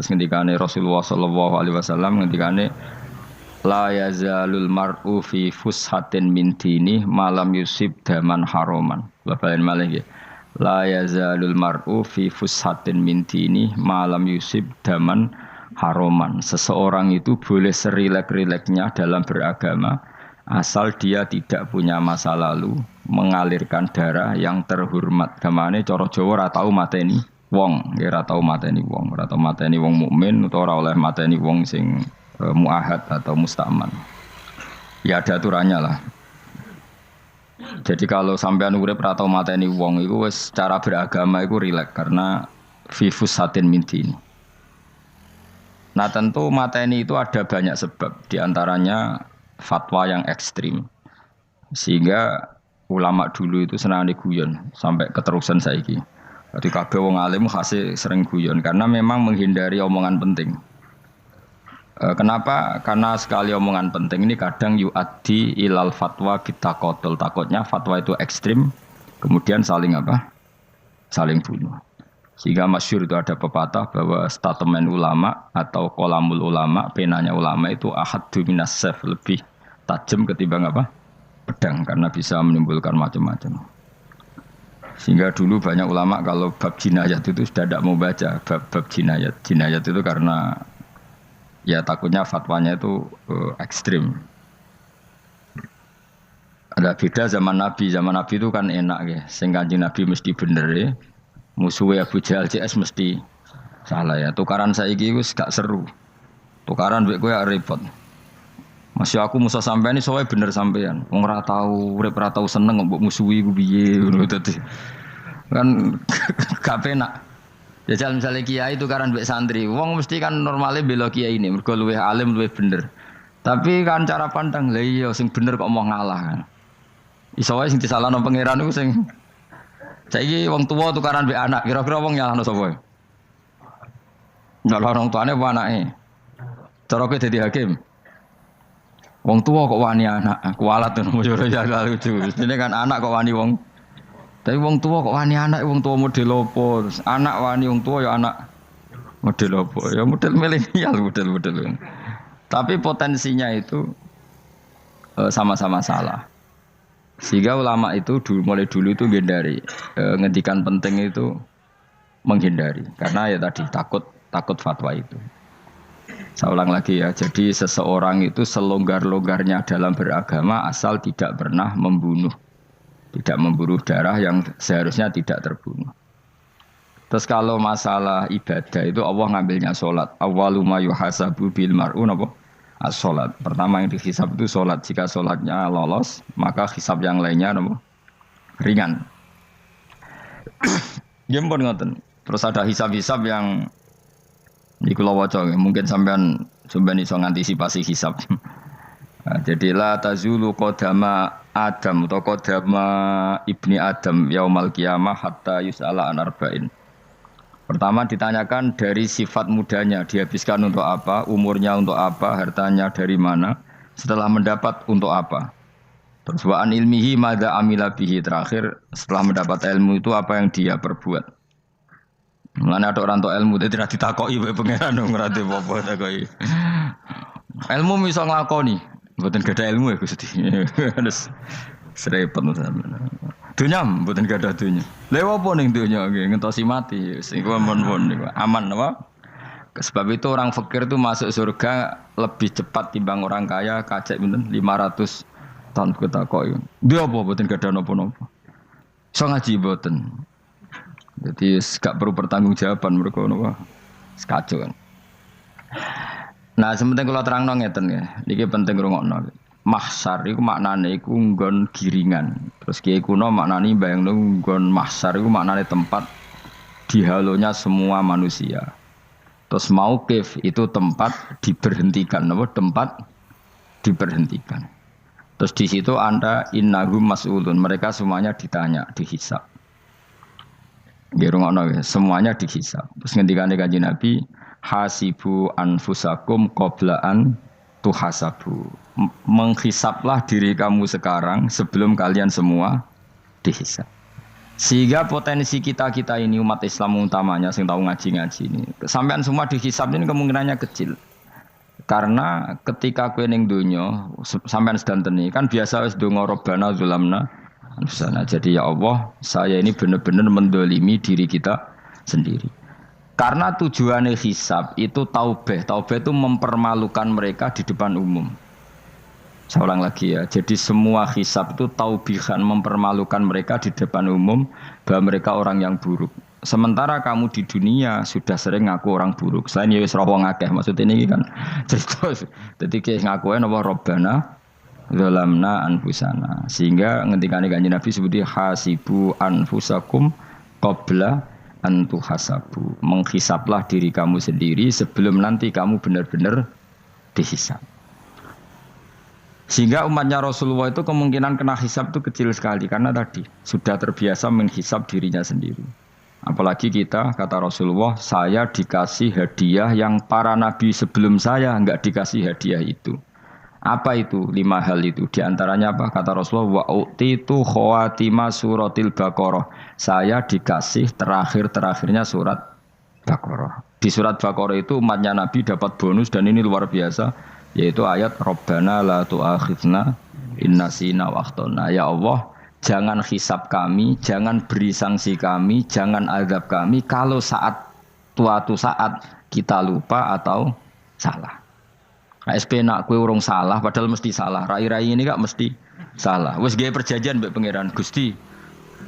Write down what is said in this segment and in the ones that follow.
Terus ngendikane Rasulullah sallallahu alaihi wasallam ngendikane la yazalul mar'u fi fushatin min dini malam yusib daman haroman. Bapak malih nggih. La yazalul mar'u fi fushatin min dini malam yusib daman haroman. Seseorang itu boleh serilek-rileknya dalam beragama asal dia tidak punya masa lalu mengalirkan darah yang terhormat. Gamane cara Jawa ora tau mateni wong, ora tau mateni wong, ora tau mateni wong mukmin utawa ora oleh mateni wong sing muahad atau mustaman. Ya ada aturannya lah. Jadi kalau sampean urip ora tau mateni wong iku wis cara beragama iku rileks karena fifus satin minti ini. Nah tentu mateni itu ada banyak sebab, diantaranya fatwa yang ekstrim. Sehingga ulama dulu itu senang guyon sampai keterusan saiki. Jadi kabeh wong alim khase sering guyon karena memang menghindari omongan penting. Kenapa? Karena sekali omongan penting ini kadang yu'addi ilal fatwa kita qotol. Takutnya fatwa itu ekstrim, kemudian saling apa? Saling bunuh. Sehingga masyhur itu ada pepatah bahwa statement ulama atau kolamul ulama, penanya ulama itu ahaddu minas sayf, lebih tajam ketimbang apa? Pedang, karena bisa menimbulkan macam-macam. Sehingga dulu banyak ulama kalau bab jinayat itu sudah tidak mau baca bab jinayat. Jinayat itu karena ya takutnya fatwanya itu ekstrim. Ada beda zaman Nabi itu kan enak ya. Sing Kanjeng Nabi mesti bener ya. Musuhnya Abu Jahal CS mesti salah ya. Tukaran saiki wis gak seru. Tukaran mbek kowe repot. Masih aku musuh sampean iki soalnya bener sampean. Wong ora tau urip ora tau seneng mbok musuhi ku piye ngono dadi. Kan gak penak. Ya jal misalnya kiai tukaran mbek santri, wong mesti kan normale bela kiai ini mergo luwih alim luwih bener. Tapi kan cara pandang lha iya sing bener kok mau ngalah kan. Iso wae sing disalahno pangeran iku sing saiki wong tuwa tukaran mbek anak, kira-kira wong nyalahno sapa? Nyalahno orang tuane apa anake? Cara kowe dadi hakim. Wong tua kok wani anak, kualat tuh mujur ya lucu. Ini kan anak kok wani wong. Tapi wong tua kok wani anak, wong tua model opo? Anak wani wong tua ya anak model opo? Ya model milenial model. Tapi potensinya itu sama-sama salah. Sehingga ulama itu mulai dulu itu menghindari ngendikan penting itu menghindari karena ya tadi takut fatwa itu. Saya ulang lagi ya, jadi seseorang itu selonggar-longgarnya dalam beragama asal tidak pernah membunuh. Tidak membunuh darah yang seharusnya tidak terbunuh. Terus kalau masalah ibadah itu Allah ngambilnya sholat. Awwalu ma yuhasabu bil mar'un apa? As-sholat. Pertama yang dihisab itu sholat. Jika sholatnya lolos, maka hisab yang lainnya apa? Ringan. Jempol ngoten. Terus ada hisab-hisab yang di kula waca mungkin sampean iso ngantisipasi hisab. Nah, jadilah tazulu qadama Adam atau qadama ibni Adam yaumal qiyamah hatta yus'ala an arba'in. Pertama ditanyakan dari sifat mudanya, dihabiskan untuk apa, umurnya untuk apa, hartanya dari mana, setelah mendapat untuk apa. Terus wa an ilmihi madza amila bihi, terakhir setelah mendapat ilmu itu apa yang dia perbuat. Mulane ada orang tua ilmu tidak ditakoki wae pangeran ora apa takoki. Ilmu iso nglakoni, mboten gadah ilmu ya Gusti. Terus serepet sampeyan. Dunya mboten gadah dunya. Lha opo ning dunya nggih ngentosi mati sing mon-mon niku aman apa? Sebab itu orang fakir itu masuk surga lebih cepat timbang orang kaya kacek pinten 500 tahun ketakoki. Dia apa mboten gadah napa-napa. Iso ngaji mboten. Jadi gak perlu pertanggungjawaban mereka napa sekacau kan. Nah, sementing kalau terangno ngeten ya. Niki penting rungokno. Mahsyar iku maknane iku nggon giringan. Terus kiai kuno maknane bayangno nggon mahsyar iku maknane tempat dihalonya semua manusia. Terus mauqif itu tempat diberhentikan, napa tempat diberhentikan. Terus di situ Anda innahum mas'ulun, mereka semuanya ditanya, dihisab. Semuanya dihisab. Terus ngendikane Kanjeng Nabi, hasibu anfusakum qabla an tuhasabu. Menghisablah diri kamu sekarang sebelum kalian semua dihisab. Sehingga potensi kita ini umat Islam utamanya sing tahu ngaji-ngaji ini, sampean semua dihisab ini kemungkinannya kecil. Karena ketika kowe ning donya sampean sedantene kan biasa wis donga Rabbana zulamna anfusana. Jadi ya Allah, saya ini benar-benar mendolimi diri kita sendiri. Karena tujuannya hisab itu taubah. Taubah itu mempermalukan mereka di depan umum. Saya ulang lagi ya. Jadi semua hisab itu taubihan, mempermalukan mereka di depan umum bahwa mereka orang yang buruk. Sementara kamu di dunia sudah sering ngaku orang buruk. Selain ya wis wong akeh, maksud ini kan cerita. Jadi kayak ngakuin apa Rabbana zalamna anfusana. Sehingga ngendikane Kanjeng Nabi sebuti hasibu anfusakum qabla an tuhasabu. Menghisablah diri kamu sendiri sebelum nanti kamu benar-benar dihisab. Sehingga umatnya Rasulullah itu kemungkinan kena hisab itu kecil sekali karena tadi sudah terbiasa menghisab dirinya sendiri. Apalagi kita, kata Rasulullah, saya dikasih hadiah yang para nabi sebelum saya enggak dikasih hadiah itu. Apa itu? 5 hal itu. Di antaranya apa? Kata Rasulullah, wa utitu khawatima suratil Baqarah. Saya dikasih terakhirnya surat Baqarah. Di surat Baqarah itu umatnya Nabi dapat bonus dan ini luar biasa, yaitu ayat Rabbana la tu'akhidna innasina wa akhtana. Ya Allah, jangan hisab kami, jangan beri sanksi kami, jangan azab kami kalau suatu saat kita lupa atau salah. KSP nak kue urung salah, padahal mesti salah. Rai-rai ini gak mesti salah. Wes gawe perjanjian mbek pangeran Gusti.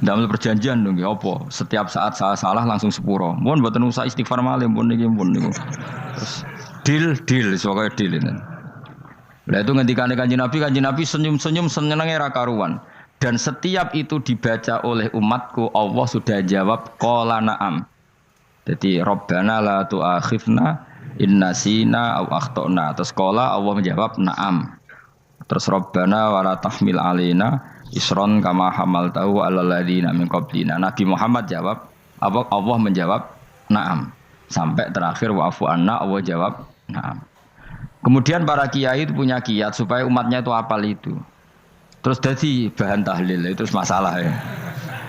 Ndamel perjanjian dong, apa? Setiap saat saya salah langsung sepuro. Mohon mboten usah istighfar malih pun niku. Terus deal, soalnya deal ini. Lah itu ngendikane Kanjeng Nabi senyum-senyum senenge ra karuan. Dan setiap itu dibaca oleh umatku, Allah sudah jawab qala na'am. Jadi Rabbana la tu'akhifna innasina aw akhtana. Terus qala Allah menjawab na'am. Terus Rabbana wa la tahmil alaina isron kama hamaltahu 'alal ladzina min qablina. Nabi Muhammad jawab, Allah menjawab na'am. Sampai terakhir wa'fu anna, Allah jawab na'am. Kemudian para kiai itu punya kiat supaya umatnya itu hafal itu. Terus jadi bahan tahlil itu masalah ya.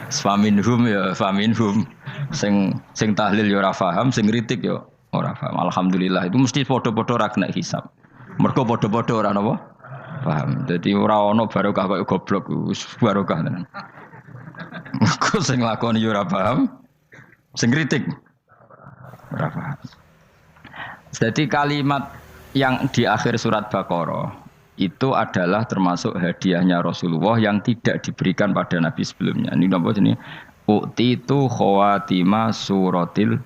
Faminhum sing tahlil ya ora paham, sing kritik ya ora paham. Alhamdulillah itu mesti padha-padha ra kena hisab. Mergo padha-padha ora napa? Paham. Dadi ora ana barokah kaya goblok wis barokah tenan. Mergo sing lakoni ya ora paham, sing kritik ora paham. Jadi kalimat yang di akhir surat Baqarah itu adalah termasuk hadiahnya Rasulullah yang tidak diberikan pada Nabi sebelumnya. Ini apa ini? Utitu khawatima suratil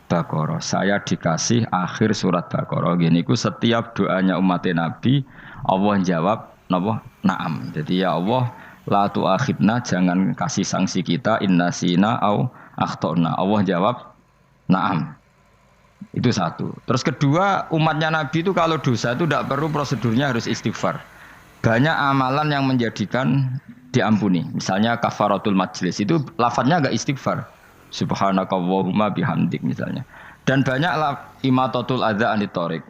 Baqarah. Saya dikasih akhir surat Baqarah. Gini ku setiap doanya umat Nabi Allah jawab napa? Naam. Jadi ya Allah la tu'akhidna, jangan kasih sanksi kita innasina au akhtana. Allah jawab naam. Itu satu. Terus kedua, umatnya Nabi itu kalau dosa itu tidak perlu prosedurnya harus istighfar. Banyak amalan yang menjadikan diampuni. Misalnya kafaratul majlis itu lafadznya enggak istighfar. Subhanakallahumma bihamdik misalnya. Dan banyak imatatul adza anit thoriq.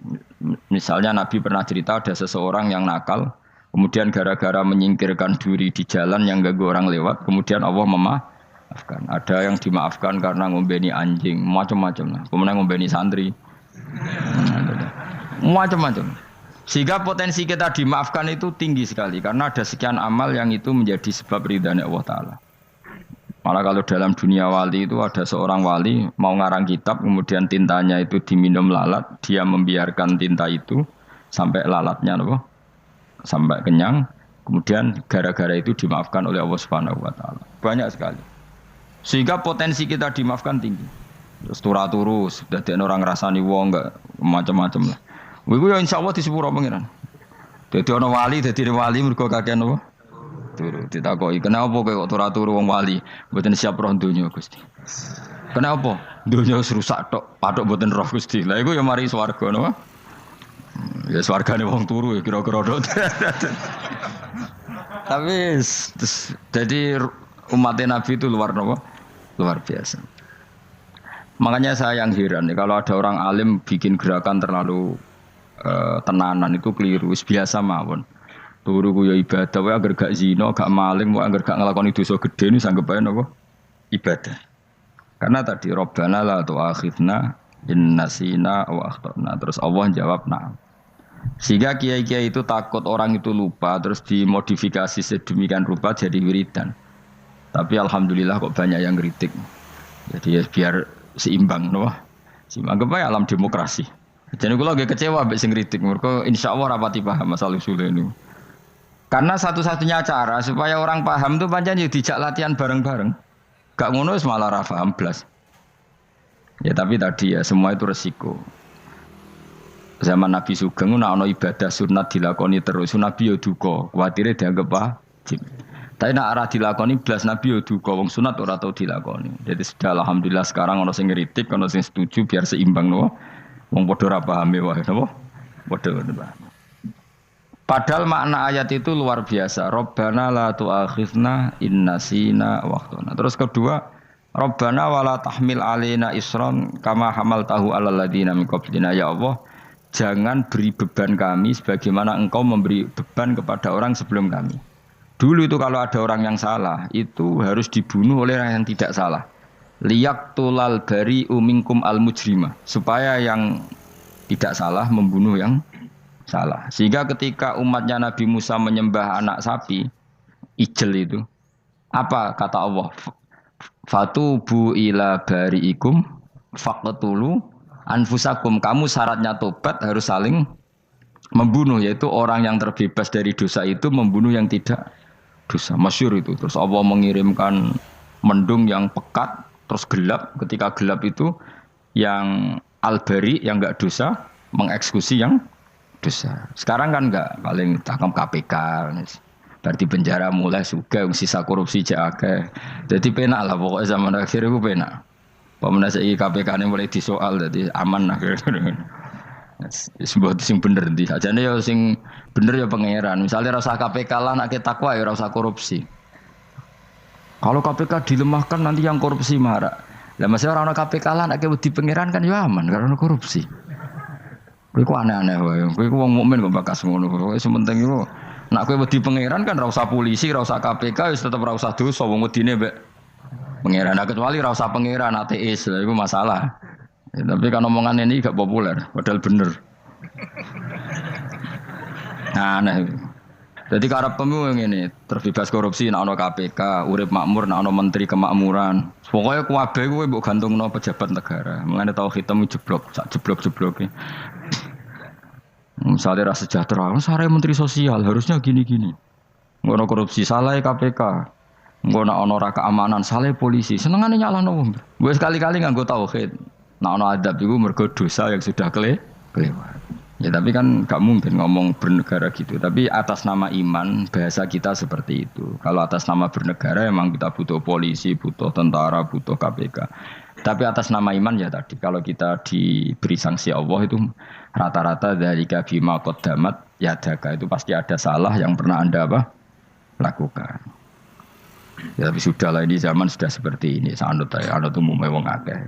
Misalnya Nabi pernah cerita ada seseorang yang nakal, kemudian gara-gara menyingkirkan duri di jalan yang ganggu orang lewat, kemudian Allah memaafkan. Ada yang dimaafkan karena ngombeni anjing, macam-macam lah. Kemudian ngombeni santri, macam-macam. Sehingga potensi kita dimaafkan itu tinggi sekali karena ada sekian amal yang itu menjadi sebab ridhanya Allah Ta'ala. Malah kalau dalam dunia wali itu ada seorang wali mau ngarang kitab, kemudian tintanya itu diminum lalat, dia membiarkan tinta itu sampai lalatnya sampai kenyang, kemudian gara-gara itu dimaafkan oleh Allah Subhanahu wa Ta'ala. Banyak sekali. Sehingga potensi kita dimaafkan tinggi. Terus turu sudah ada orang ngrasani wong enggak macam-macam lah. Iku ya insyaallah disepuro pangeran. Dadi ana wali mergo kakean apa? Turu. Ditakoki, "Kenapa kowe kok turu wong wali? Mboten siap roh donya, Gusti." "Kenapa?" "Donya wis rusak tok, patok mboten roh, Gusti." Lah iku ya mari swarga napa? Ya swargane wong turu ya kira-kira tok. Tapi jadi umat Nabi itu luar biasa. Makanya saya yang heran kalau ada orang alim bikin gerakan terlalu tenanan itu keliru, biasa mawon. Turu ku ya ibadah wae agar gak zina, gak maling, wae agar gak nglakoni dosa gedhe ini sanggep ae napa? ibadah. Karena tadi Rabbana la tu'akhidna in nasina wa akhtana. Terus Allah jawab na'am. Sehingga kiai-kiai itu takut orang itu lupa terus dimodifikasi sedemikian rupa jadi wiridan. Tapi alhamdulillah kok banyak yang kritik. Jadi ya biar seimbang, no? Seimbang apa ya alam demokrasi. Jadi kalau lagi kecewa ambek sing kritik, mergo insyaallah rapati paham masalah usul ini. Karena satu-satunya cara supaya orang paham itu pancen yo dijak latihan bareng-bareng. Gak ngono wis malah ra paham blas. Ya tapi tadi ya semua itu resiko. Zaman Nabi Sugeng ana ibadah sunat dilakoni terus, Nabi yo duka, kuwatire dianggap wajib. Tapi nek ora dilakoni blas Nabi yo duka, wong sunat ora tau dilakoni. Jadi sudah alhamdulillah sekarang ana sing ngritik, ana sing setuju biar seimbang no. Wong padha ora pahame wae napa? Padha paham. Padahal makna ayat itu luar biasa. Rabbana la tu'akhidna in nasina wa akhtana. Terus kedua, Rabbana wala tahmil alaina isron kama hamaltahu alal ladina min qablina. Ya Allah, jangan beri beban kami sebagaimana engkau memberi beban kepada orang sebelum kami. Dulu itu kalau ada orang yang salah, itu harus dibunuh oleh orang yang tidak salah. Liyaqtulal bari'u minkum al-mujrima. Supaya yang tidak salah membunuh yang salah. Sehingga ketika umatnya Nabi Musa menyembah anak sapi, ijel itu, apa kata Allah? Fatubu ila bari'ikum faqtulu anfusakum. Kamu syaratnya tobat harus saling membunuh, yaitu orang yang terbebas dari dosa itu membunuh yang tidak dosa. Masyhur itu. Terus Allah mengirimkan mendung yang pekat, terus gelap. Ketika gelap itu yang al-bari yang enggak dosa mengeksekusi yang dosa. Sekarang kan enggak, paling tangkap KPK. Berarti penjara mulai suka sisa korupsi akeh. Jadi penak lah pokoknya zaman akhir itu penak. Pemenang saya KPK ini mulai disoal, jadi aman lah. Sebuah sing bener di aja nih ya sing bener ya pangeran. Misalnya rasa KPK lah nak takwa ya rasa korupsi. Kalau KPK dilemahkan nanti yang korupsi marah. Lah masih orang KPK lah nak di pangeran kan ya aman karena korupsi. Kowe ku aneh-aneh wae. Kowe ku wong mukmin kok bakas ngono. Kowe sementing iku nak kowe wedi pangeran kan ra usah polisi, ra usah KPK wis tetep ra usah dosa wong wedine mbek pangeran. Nah, kecuali ra usah pangeran ateis, lha iku masalah. Ya, tapi kan omongan ini gak populer, padahal bener. Nah, aneh. Jadi karep pemilu ini terbebas korupsi, nak ono KPK, urip makmur, nak ono menteri kemakmuran. Pokoknya kuwabe kowe mbok gantungno pejabat negara. Mengane tau hitam jeblok, sak jeblok-jebloke. Misalnya rasa sejahtera, saya menteri sosial harusnya gini-gini. Ngono korupsi salah KPK. Ngono ono ra keamanan salah polisi. Senengane nyalahno wong. Gue sekali-kali nganggo tauhid. Nah ono adab iku mergo dosa yang sudah kelewat. Ya tapi kan gak mungkin ngomong bernegara gitu. Tapi atas nama iman bahasa kita seperti itu. Kalau atas nama bernegara emang kita butuh polisi, butuh tentara, butuh KPK. Tapi atas nama iman ya tadi kalau kita diberi sanksi Allah itu rata-rata dari bima qaddamat yadaka itu pasti ada salah yang pernah Anda lakukan. Ya tapi sudahlah ini zaman sudah seperti ini. Sanut umumnya wong akeh.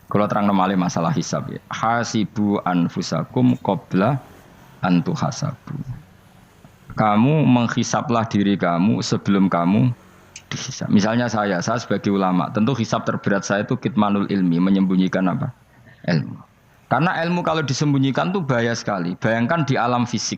Kalau terang nomale masalah hisab ya. Hasibu anfusakum qabla an tuhasabu. Kamu menghisablah diri kamu sebelum kamu dihisab. Misalnya saya sebagai ulama, tentu hisab terberat saya itu kitmanul ilmi, menyembunyikan apa? Ilmu. Karena ilmu kalau disembunyikan tuh bahaya sekali. Bayangkan di alam fisik.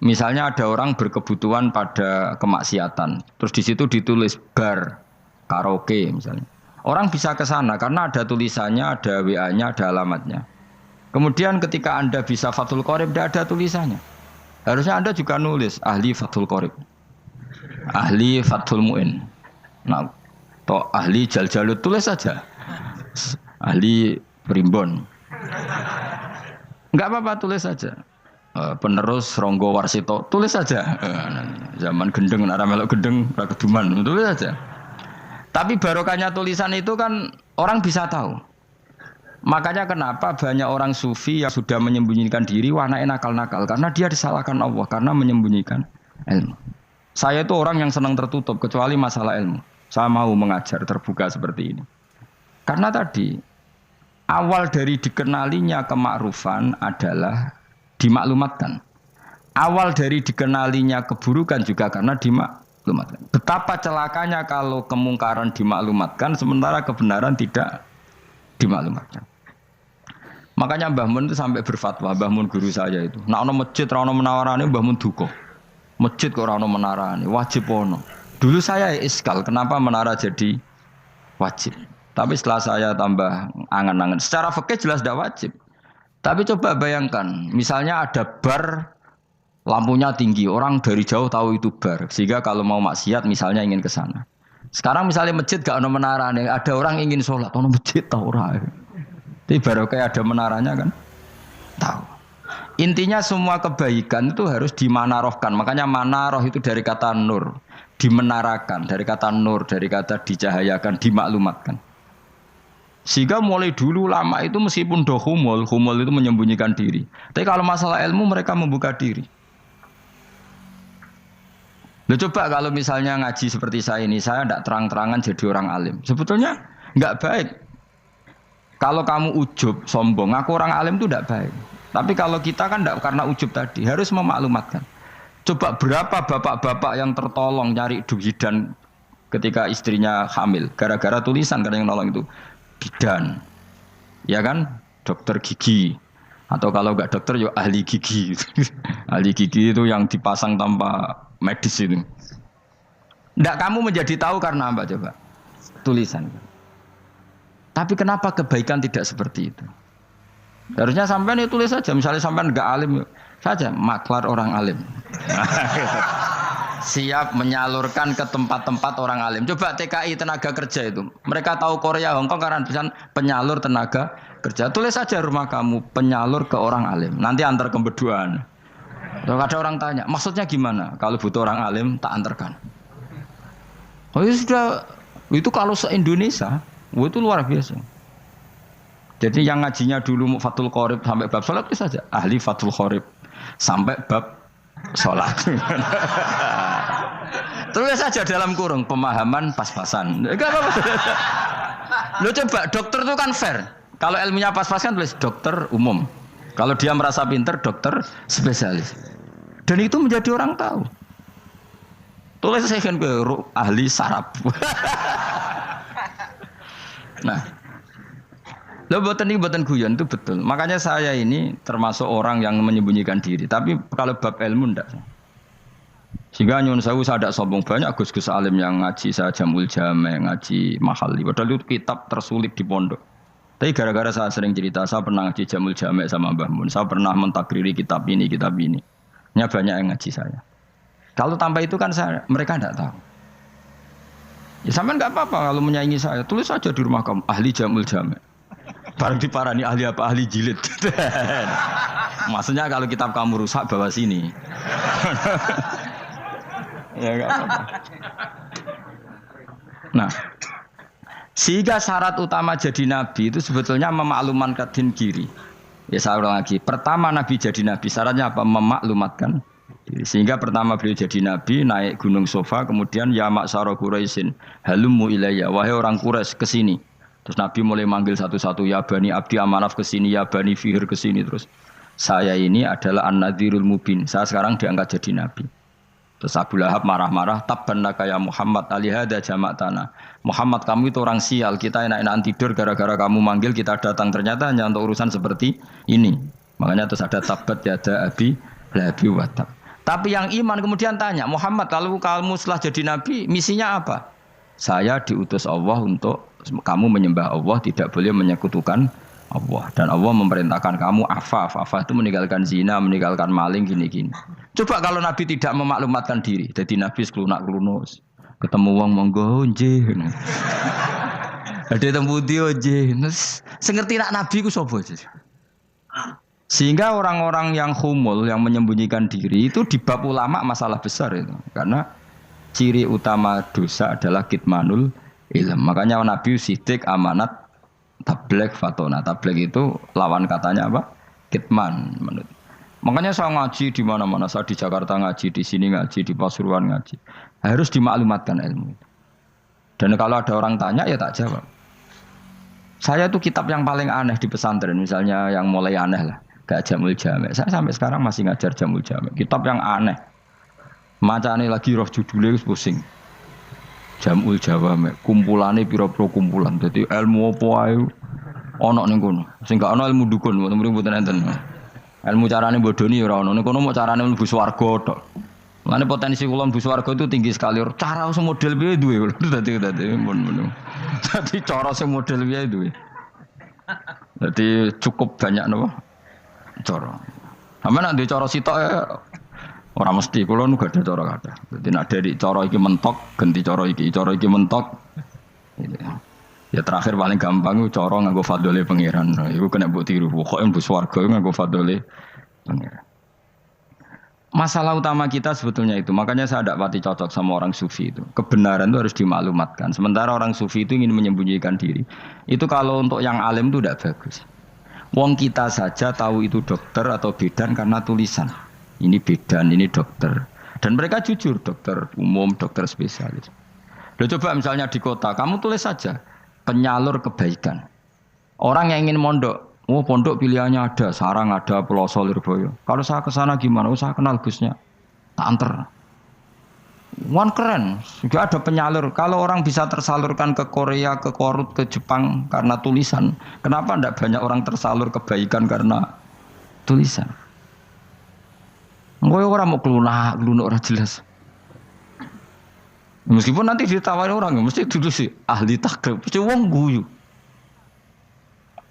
Misalnya ada orang berkebutuhan pada kemaksiatan, terus di situ ditulis bar karaoke misalnya. Orang bisa ke sana karena ada tulisannya, ada WA-nya, ada alamatnya. Kemudian ketika Anda bisa Fathul Qorib, tidak ada tulisannya. Harusnya Anda juga nulis ahli Fathul Qorib, ahli Fathul Mu'in. Nah, toh ahli Jaljalut tulis saja. Ahli Primbon. Enggak apa-apa tulis saja. Penerus Ronggo Warsito tulis saja. Zaman gendeng, arah melok gendeng, rakeduman, tulis saja. Tapi barokahnya tulisan itu kan orang bisa tahu. Makanya kenapa banyak orang sufi yang sudah menyembunyikan diri wanaknya nakal-nakal karena dia disalahkan Allah karena menyembunyikan ilmu. Saya itu orang yang senang tertutup kecuali masalah ilmu. Saya mau mengajar terbuka seperti ini. Karena tadi awal dari dikenalinya kemakrufan adalah dimaklumatkan. Awal dari dikenalinya keburukan juga karena maklumatkan. Betapa celakanya kalau kemungkaran dimaklumatkan sementara kebenaran tidak dimaklumatkan. Makanya Mbah Mun itu sampai berfatwa, Mbah Mun guru saya itu. Nak ono masjid ra ono menawarane Mbah Mun duka. Masjid kok ora ono menarane, wajib ono. Dulu saya iskal, kenapa menara jadi wajib? Tapi setelah saya tambah angan-angan, secara fikih jelas tidak wajib. Tapi coba bayangkan, misalnya ada bar lampunya tinggi, orang dari jauh tahu itu bar, sehingga kalau mau maksiat misalnya ingin ke sana. Sekarang misalnya masjid gak ada menara nih, ada orang ingin sholat, ono masjid tahu orang. Tapi baru kayak ada menaranya kan, tahu. Intinya semua kebaikan itu harus dimanarohkan, makanya manaroh itu dari kata nur, dimenarakan, dari kata nur, dari kata dicahayakan, dimaklumatkan. Sehingga mulai dulu lama itu meskipun humul itu menyembunyikan diri. Tapi kalau masalah ilmu mereka membuka diri. Loh coba kalau misalnya ngaji seperti saya ini, saya tidak terang-terangan jadi orang alim. Sebetulnya nggak baik. Kalau kamu ujub, sombong, aku orang alim itu tidak baik. Tapi kalau kita kan tidak karena ujub tadi, harus memaklumatkan. Coba berapa bapak-bapak yang tertolong nyari bidan ketika istrinya hamil. Gara-gara tulisan karena yang nolong itu. Bidan, ya kan, dokter gigi, atau kalau enggak dokter ya ahli gigi. Ahli gigi itu yang dipasang tanpa medis itu. Enggak kamu menjadi tahu karena apa coba? Tulisan. Tapi kenapa kebaikan tidak seperti itu? Harusnya sampean itu tulis saja, misalnya sampean enggak alim saja, maklar orang alim. Siap menyalurkan ke tempat-tempat orang alim. Coba TKI tenaga kerja itu. Mereka tahu Korea, Hongkong karena tulisan penyalur tenaga kerja. Tulis saja rumah kamu penyalur ke orang alim. Nanti antar kembeduan. Kalau ada orang tanya, maksudnya gimana? Kalau butuh orang alim, tak antarkan. Oh ya sudah, itu kalau se-Indonesia, itu luar biasa. Jadi yang ngajinya dulu Fathul Qorib sampai bab sholat itu saja. Ahli Fathul Qorib sampai bab sholat. Tulis saja dalam kurung pemahaman pas-pasan. Enggak apa-apa. Lo coba dokter itu kan fair. Kalau ilmunya pas-pasan tulis dokter umum. Kalau dia merasa pinter dokter spesialis. Dan itu menjadi orang tahu. Tulis saya kan ke ahli saraf. Nah, lo buatan guyon itu betul. Makanya saya ini termasuk orang yang menyembunyikan diri. Tapi kalau bab ilmu enggak. Sehingga nyun sewu saya tidak sombong, banyak gus-gus alim yang ngaji saya Jamul Jame, ngaji Mahali. Padahal itu kitab tersulit di pondok. Tapi gara-gara saya sering cerita, saya pernah ngaji Jamul Jame sama Mbah Mun. Saya pernah mentakriri kitab ini, kitab ini. Nya banyak yang ngaji saya. Kalau tanpa itu kan mereka tidak tahu. Ya sampean nggak apa-apa kalau menyaingi saya, tulis saja di rumah kamu ahli Jamul Jame. Barang diparani ahli apa? Ahli jilid. Maksudnya kalau kitab kamu rusak bawa sini. Ya enggak apa-apa. Nah, sehingga syarat utama jadi nabi itu sebetulnya memaklumatkan diri. Ya saya ulang lagi. Pertama nabi jadi nabi syaratnya apa? Memaklumatkan diri. Sehingga pertama beliau jadi nabi naik gunung Sofa, kemudian ya maksara Quraisyin halummu ilayya, wahai orang Quraisy ke sini. Terus Nabi mulai manggil satu-satu, ya Bani Abdi Amanaf ke sini, ya Bani Fihr ke sini. Terus saya ini adalah An-Nadhirul Mubin. Saya sekarang diangkat jadi nabi. Terus Abu Lahab marah-marah, tabban laka ya Muhammad alihada jama'tana. Muhammad kamu itu orang sial, kita enak-enakan tidur gara-gara kamu manggil kita datang, ternyata hanya untuk urusan seperti ini. Makanya terus ada tabat yada abi labi watab. Tapi yang iman kemudian tanya, Muhammad kalau kamu setelah jadi nabi, misinya apa? Saya diutus Allah untuk kamu menyembah Allah, tidak boleh menyekutukan Allah. Dan Allah memerintahkan kamu afaf itu meninggalkan zina, meninggalkan maling, gini-gini. Coba kalau Nabi tidak memaklumatkan diri, jadi Nabi seklunak-klunus, ketemu wong monggo nggih. Ada temu dia nggih. Sengerti nak Nabi ku sapa? Sehingga orang-orang yang humul, yang menyembunyikan diri itu di bab ulama masalah besar itu. Karena ciri utama dosa adalah kitmanul ilm. Makanya Nabi sidik amanat tabligh fatona. Tabligh itu lawan katanya apa? Kitman menurut. Makanya saya ngaji di mana-mana, saya di Jakarta ngaji, di sini ngaji, di Pasuruan ngaji. Harus dimaklumatkan ilmu. Dan kalau ada orang tanya ya tak jawab. Saya tuh kitab yang paling aneh di pesantren, misalnya yang mulai aneh lah, gak Jamul Jame. Saya sampai sekarang masih ngajar Jamul Jame. Kitab yang aneh. Macane lagi roh judule wis pusing. Jamul Jawame, kumpulane pira-pira kumpulan. Dadi ilmu apa ae ana ning kono. Sing gak ana ilmu dukun, mboten enten. Ilmu carane bodoni ya ora ana. Ning kono mau carane mlebu swarga tok. Mane potensi kula mlebu swarga itu tinggi sekali. Cara sing model piye duwe. Dadi mun. Dadi cara sing model piye duwe. Dadi cukup banyak napa? Cara. Sampe nek ndek cara sitok ora mesti kula nu gak ada cara kathah. Dadi nek dari cara iki mentok, ganti cara iki mentok. Ya terakhir paling gampang cara nganggo fadhole pangeran. Iku kena mbok tiru. Pokoke mlebu swarga nganggo fadhole pangeran. Masalah utama kita sebetulnya itu. Makanya saya tidak pati cocok sama orang sufi itu. Kebenaran itu harus dimaklumatkan. Sementara orang sufi itu ingin menyembunyikan diri. Itu kalau untuk yang alim itu tidak bagus. Wong kita saja tahu itu dokter atau bidan karena tulisan. Ini bidan, ini dokter. Dan mereka jujur, dokter umum, dokter spesialis. Loh, coba misalnya di kota, kamu tulis saja penyalur kebaikan. Orang yang ingin mondok, oh pondok pilihannya ada, Sarang ada, Peloso, Lirboyo. Kalau saya ke sana gimana? Oh, saya kenal Gusnya. Tak anter. Wan keren, sudah ada penyalur. Kalau orang bisa tersalurkan ke Korea, ke Korut, ke Jepang karena tulisan, kenapa tidak banyak orang tersalur kebaikan karena tulisan? Gue orang mau kelunak orang jelas. Meskipun nanti ditawari orang, mesti dulu sih ahli takrib, mesti wong guyu.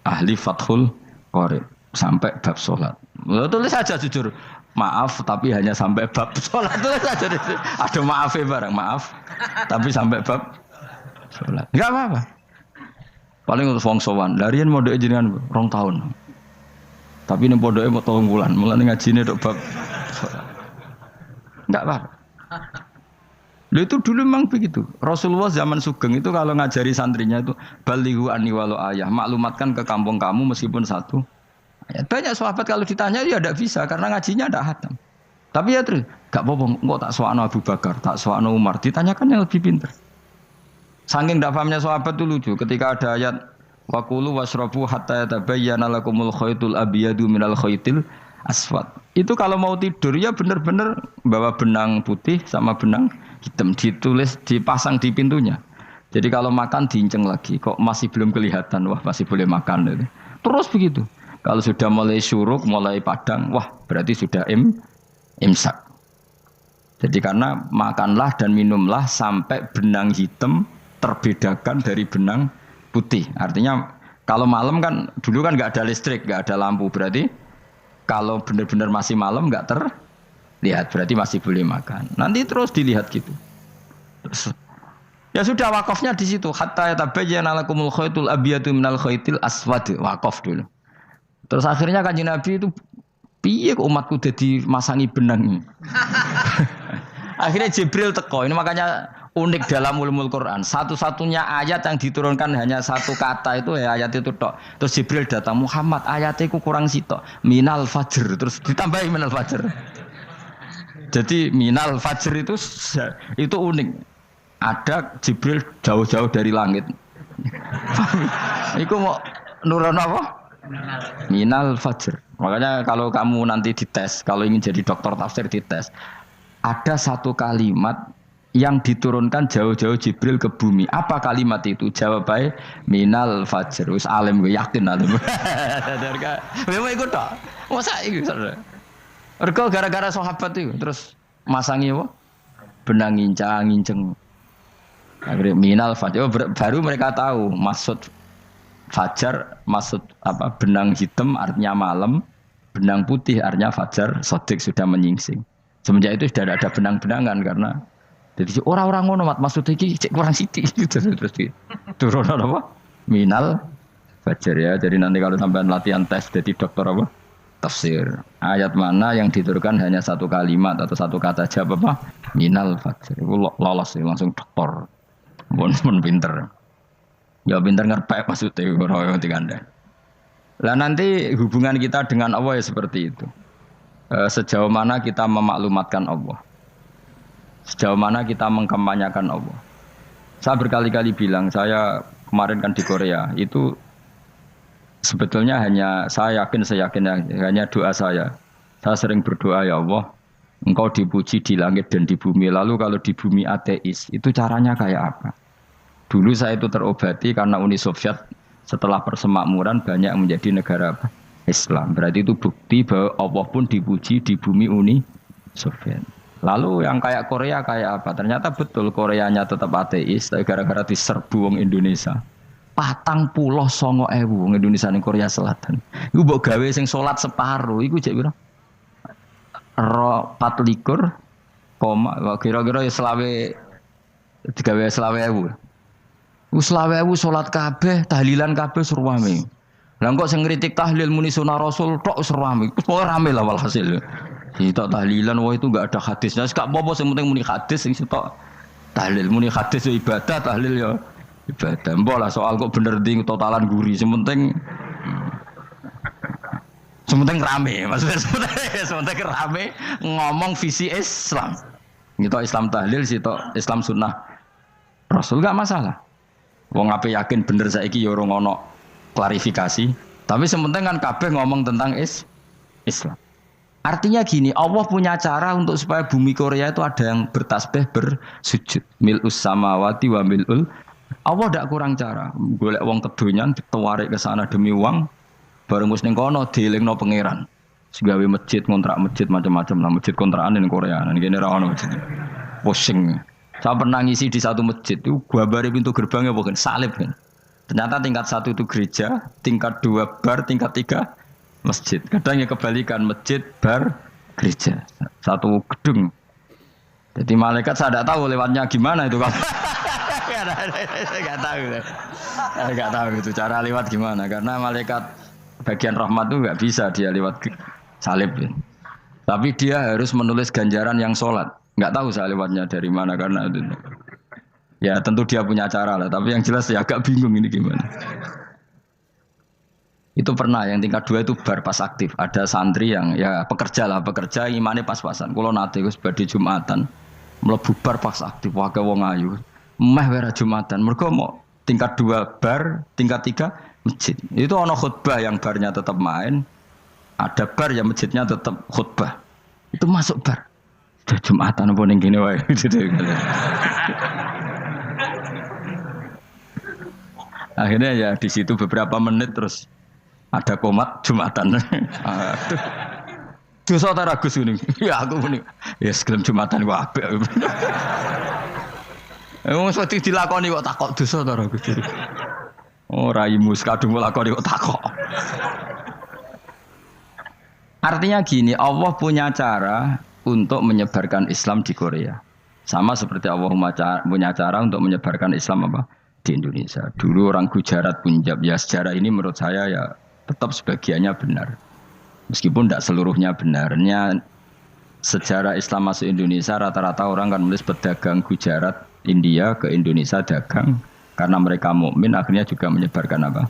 Ahli Fathul Qori sampai bab sholat. Tulis saja jujur, maaf tapi hanya sampai bab sholat. Tulis saja, ada maafnya barang, maaf tapi sampai bab sholat. Enggak apa-apa. Paling untuk wong sowan, larian mau doa jenengan 2 tahun. Tapi ini bodohnya mau 3 bulan, mulai ngajine dok bab sholat. Enggak apa-apa. Itu dulu memang begitu. Rasulullah zaman Sugeng itu kalau ngajari santrinya itu balighu anni walau ayah, maklumatkan ke kampung kamu meskipun 1 ayat. Banyak sahabat kalau ditanya ya tidak bisa karena ngajinya tidak hatam. Tapi ya terus gak apa-apa, kok tak soal Abu Bakar, tak soal Umar, ditanyakan yang lebih pintar. Saking tidak pahamnya sahabat itu lucu ketika ada ayat waqulu wasrabu hatta yatabayyana lakumul khaytul abyadu minal khaytil aswad. Itu kalau mau tidur ya benar-benar bawa benang putih sama benang hitam, ditulis, dipasang di pintunya. Jadi kalau makan diinceng lagi, kok masih belum kelihatan, wah masih boleh makan. Terus begitu. Kalau sudah mulai syuruk, mulai padang, wah berarti sudah imsak. Jadi karena makanlah dan minumlah sampai benang hitam terbedakan dari benang putih. Artinya kalau malam kan, dulu kan nggak ada listrik, nggak ada lampu, berarti kalau benar-benar masih malam nggak terlihat, berarti masih boleh makan. Nanti terus dilihat gitu. Terus, ya sudah wakafnya di situ. Hatta yatabayyana lakumul khaytul abyadu minal khaytil aswad, wakaf dulu. Terus akhirnya Kanjeng Nabi itu piye kok umatku dadi masangi benang. Akhirnya Jibril teko. Ini makanya unik dalam ulumul Quran. Satu-satunya ayat yang diturunkan hanya 1 kata itu ya ayat itu tok. Terus Jibril datang, Muhammad ayatnya ku kurang sitok. Minal fajr, terus ditambahi minal fajr. Jadi minal fajr itu unik. Ada Jibril jauh-jauh dari langit. Iku mau nurun apa? Minal fajr. Makanya kalau kamu nanti dites, kalau ingin jadi dokter tafsir dites, ada 1 kalimat yang diturunkan jauh-jauh Jibril ke bumi. Apa kalimat itu? Jawabannya minal fajr. Wis alim gue yakin alim. Memang ikut tok. Masa iku saudara. Mergo gara-gara sahabat itu terus masangi apa? Benang ngincang-nginceng. Akhirnya minal fajr. Baru mereka tahu maksud fajar, maksud apa? Benang hitam artinya malam, benang putih artinya fajar, sodik sudah menyingsing. Semenjak itu sudah ada benang-benangan karena jadi orang-orang ngono maksudnya iki cek kurang sithik terus turun apa? Minal fajar ya. Jadi nanti kalau sampean latihan tes jadi dokter apa? Tafsir. Ayat mana yang diturunkan hanya 1 kalimat atau 1 kata jawab apa? Minal fajar. Itu lolos langsung dokter. Mun pinter. Ya pinter ngerpek maksudnya ora tinggal. Lah nanti hubungan kita dengan Allah ya seperti itu. Sejauh mana kita memaklumatkan Allah. Sejauh mana kita mengkampanyakan Allah. Saya berkali-kali bilang, saya kemarin kan di Korea, itu sebetulnya hanya, saya yakin hanya doa saya. Saya sering berdoa, ya Allah, Engkau dipuji di langit dan di bumi. Lalu kalau di bumi ateis, itu caranya kayak apa? Dulu saya itu terobati karena Uni Soviet setelah persemakmuran banyak menjadi negara apa? Islam. Berarti itu bukti bahwa Allah pun dipuji di bumi Uni Soviet. Lalu yang kayak Korea kayak apa? Ternyata betul Koreanya tetap ateis, tapi gara-gara diserbu wong Indonesia. 49.000 wong Indonesia ning Korea Selatan. Iku mbok gawe sing salat separuh, iku jek pira? 24, kira-kira ya selawe digawe selawe ewu. Selawe ewu salat kabeh, tahlilan kabeh surwame. Lah kok sing ngritik tahlil muni sunah Rasul tok surwame. Pokoke rame lah walhasil. Kita tahlilan wah itu enggak ada hadisnya. Gak apa-apa sing penting muni hadis sing sitok tahlil muni hadis ya ibadah, tahlil ya ibadah. Mbok lah soal kok bener ding totalan guri. Sing penting rame, maksudnya sementing rame ngomong visi Islam. Gitu Islam tahlil, situ Islam sunnah Rasul gak masalah. Wong ape yakin bener saiki ya ora ono klarifikasi. Tapi sementing kan kabeh ngomong tentang Islam. Artinya gini, Allah punya cara untuk supaya bumi Korea itu ada yang bertasbih bersujud. Mil'us samawati wa mil'ul. Allah tidak kurang cara. Golek wong kedonyan ditawarik ke sana demi uang. Bareng wis ning kono dielingno pangeran. Segawe masjid, kontrak masjid macam-macam lah, masjid kontrakan ning Korea. Nang kene ra ono masjid. Pusing. Saya pernah ngisi di satu masjid itu gambare pintu gerbangnya bukan salib kan. Ternyata tingkat 1 itu gereja, tingkat 2 bar, tingkat 3 masjid. Kadang ya kebalikan masjid, bar, gereja. Satu gedung. Jadi malaikat saya tidak tahu lewatnya gimana itu kalau nggak tahu itu cara lewat gimana karena malaikat bagian rahmat itu nggak bisa dia lewat salib. Tapi dia harus menulis ganjaran yang sholat. Nggak tahu saya lewatnya dari mana karena itu. Ya tentu dia punya cara lah. Tapi yang jelas ya agak bingung ini gimana. Itu pernah yang tingkat 2 itu bar pas aktif. Ada santri yang ya pekerja imannya pas-pasan. Kalau nanti gus badhe Jumatan mlebu bar pas aktif wae wong ayu. Meh wera Jumatan. Mergo mau tingkat 2 bar, tingkat 3 masjid. Itu ono khutbah yang barnya tetap main. Ada bar yang masjidnya tetap khutbah. Itu masuk bar. Sudah Jumatan apa ning kene wae. Akhirnya ya di situ beberapa menit terus ada komat Jumatan. Aduh. Dosa ta ragus ngene. Ya aku muni. Ya segelem Jumatan ku apik. Wong wedi dilakoni kok takok dosa ta ragus. Oh raimu kadung lakoni kok takok. Artinya gini, Allah punya cara untuk menyebarkan Islam di Korea. Sama seperti Allah punya cara untuk menyebarkan Islam apa? Di Indonesia. Dulu orang Gujarat, Punjab, ya sejarah ini menurut saya ya tetap sebagiannya benar. Meskipun tidak seluruhnya benarnya sejarah Islam masuk Indonesia rata-rata orang kan menulis pedagang Gujarat, India ke Indonesia dagang karena mereka mukmin akhirnya juga menyebarkan apa?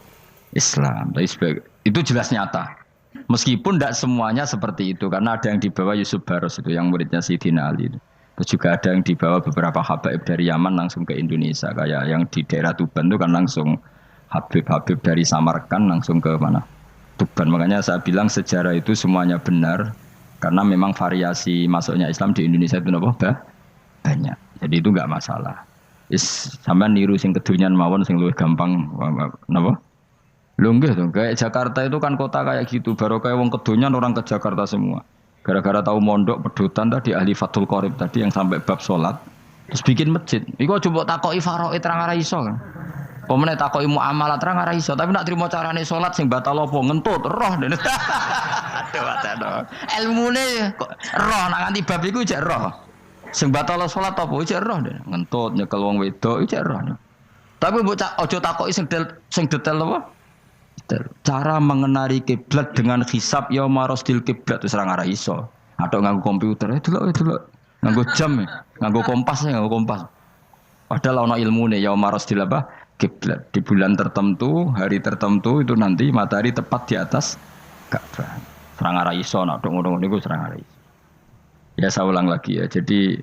Islam. Tapi itu jelas nyata. Meskipun tidak semuanya seperti itu karena ada yang dibawa Yusuf Baros itu yang muridnya Sayyidina Ali itu. Terus juga ada yang dibawa beberapa habaib dari Yaman langsung ke Indonesia kayak yang di daerah Tuban itu kan langsung Habib-habib dari Samarkand langsung ke mana? Tuban. Makanya saya bilang sejarah itu semuanya benar karena memang variasi masuknya Islam di Indonesia itu banyak. Jadi itu enggak masalah. Sampean niru sing kedonyan mawon sing luwih gampang napa? Lho nggih to, kayak Jakarta itu kan kota kayak gitu, baru kayak wong kedonyan orang ke Jakarta semua. Gara-gara tahu mondok pedutan tadi ahli Fathul Qorib tadi yang sampai bab salat terus bikin masjid. Iku coba takoki faraid terang ora iso kan. Pemene takoki muamalah terang ora iso, tapi nak trimo carane salat sing batal apa ngentut roh dene. Aduh. Ilmune kok roh nak nganti bab iku jek roh. Sing batal salat apa jek roh dene. Ngentut nyekel wong wedok jek roh. Tapi mbok aja takoki sing detail apa? Cara mengenali kiblat dengan hisab yauma rasdil kiblat wis ora ngara iso. Atok nganggo komputer, delok. Nganggo jam, nganggo kompas. Padahal ana ilmune yauma rasdil apa? Kiblat. Di bulan tertentu, hari tertentu itu nanti matahari tepat di atas Ka'bah. Ora ngara iso nek ngono niku ora ngara iso. Ya saya ulang lagi ya. Jadi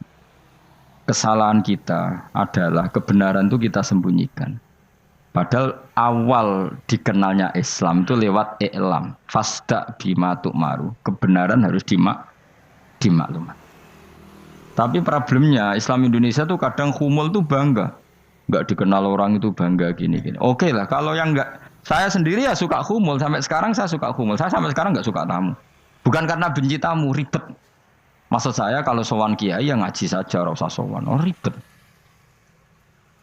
kesalahan kita adalah kebenaran itu kita sembunyikan. Padahal awal dikenalnya Islam itu lewat i'lam. Fasda bima tu'maru. Kebenaran harus dimaklumkan. Tapi problemnya Islam Indonesia tuh kadang khumul tuh bangga. Nggak dikenal orang itu bangga gini-gini. Oke lah, kalau yang nggak, saya sendiri ya suka khumul. Sampai sekarang saya suka khumul. Saya sampai sekarang nggak suka tamu. Bukan karena benci tamu, ribet. Maksud saya kalau sowan kiai ya ngaji saja, ora usah sowan. Oh ribet.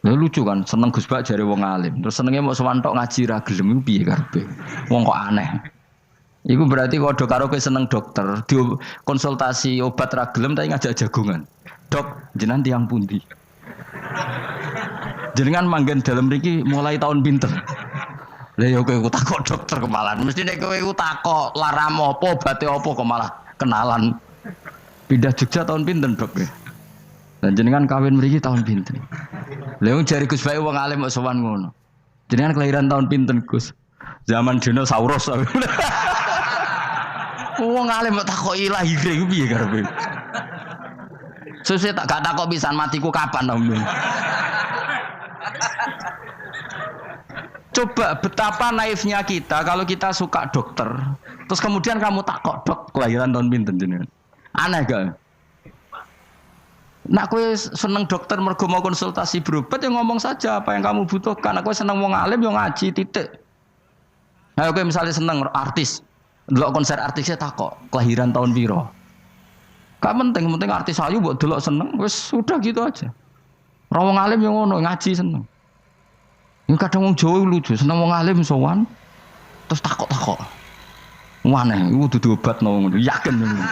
Ya lucu kan, seneng Gus Bak jare wong alim. Terus senenge mau sowan tok ngaji ra gelem iku piye karepe. Wong kok aneh. Iku berarti kalau do karo kowe seneng dokter, di konsultasi obat ra gelem tapi ngajak jagungan. Dok, jenengan tiyang pundi? Jenengan manggen dalem mriki mulai tahun pinten? Lah ya kowe takok dokter kemalan. Mesti nek kowe takok laram apa, obate apa kok malah kenalan. Pindah Jogja tahun pinten, Dok? Dan jenengan kawin mriki tahun pinten? Lah wong jari Gus Bae wong alim kok sowan ngono. Jenengan kelahiran tahun pinten, Gus? Zaman dinosaurus. Wong alim kok takoki lahire piye karepe? Sesuk tak gak takok pisan matiku kapan, Om. Coba betapa naifnya kita kalau kita suka dokter, terus kemudian kamu takok, Dok, kelahiran tahun pinten jenengan? Aneh gak? Nak kowe seneng dokter mergo mau konsultasi berobat ya ngomong saja apa yang kamu butuhkan. Nak kowe seneng wong alim yo ngaji titik. Nah kowe misalnya seneng artis, delok konser artisnya takok kelahiran tahun piro. Gak penting, penting artis ayu mbok delok seneng wis sudah gitu aja. Ora wong alim yo ngono ngaji seneng. Ini kadang wong Jawa lucu, seneng wong alim sowan terus takok-takok. Waneh iku dudu obatno ngono, yakin ngono.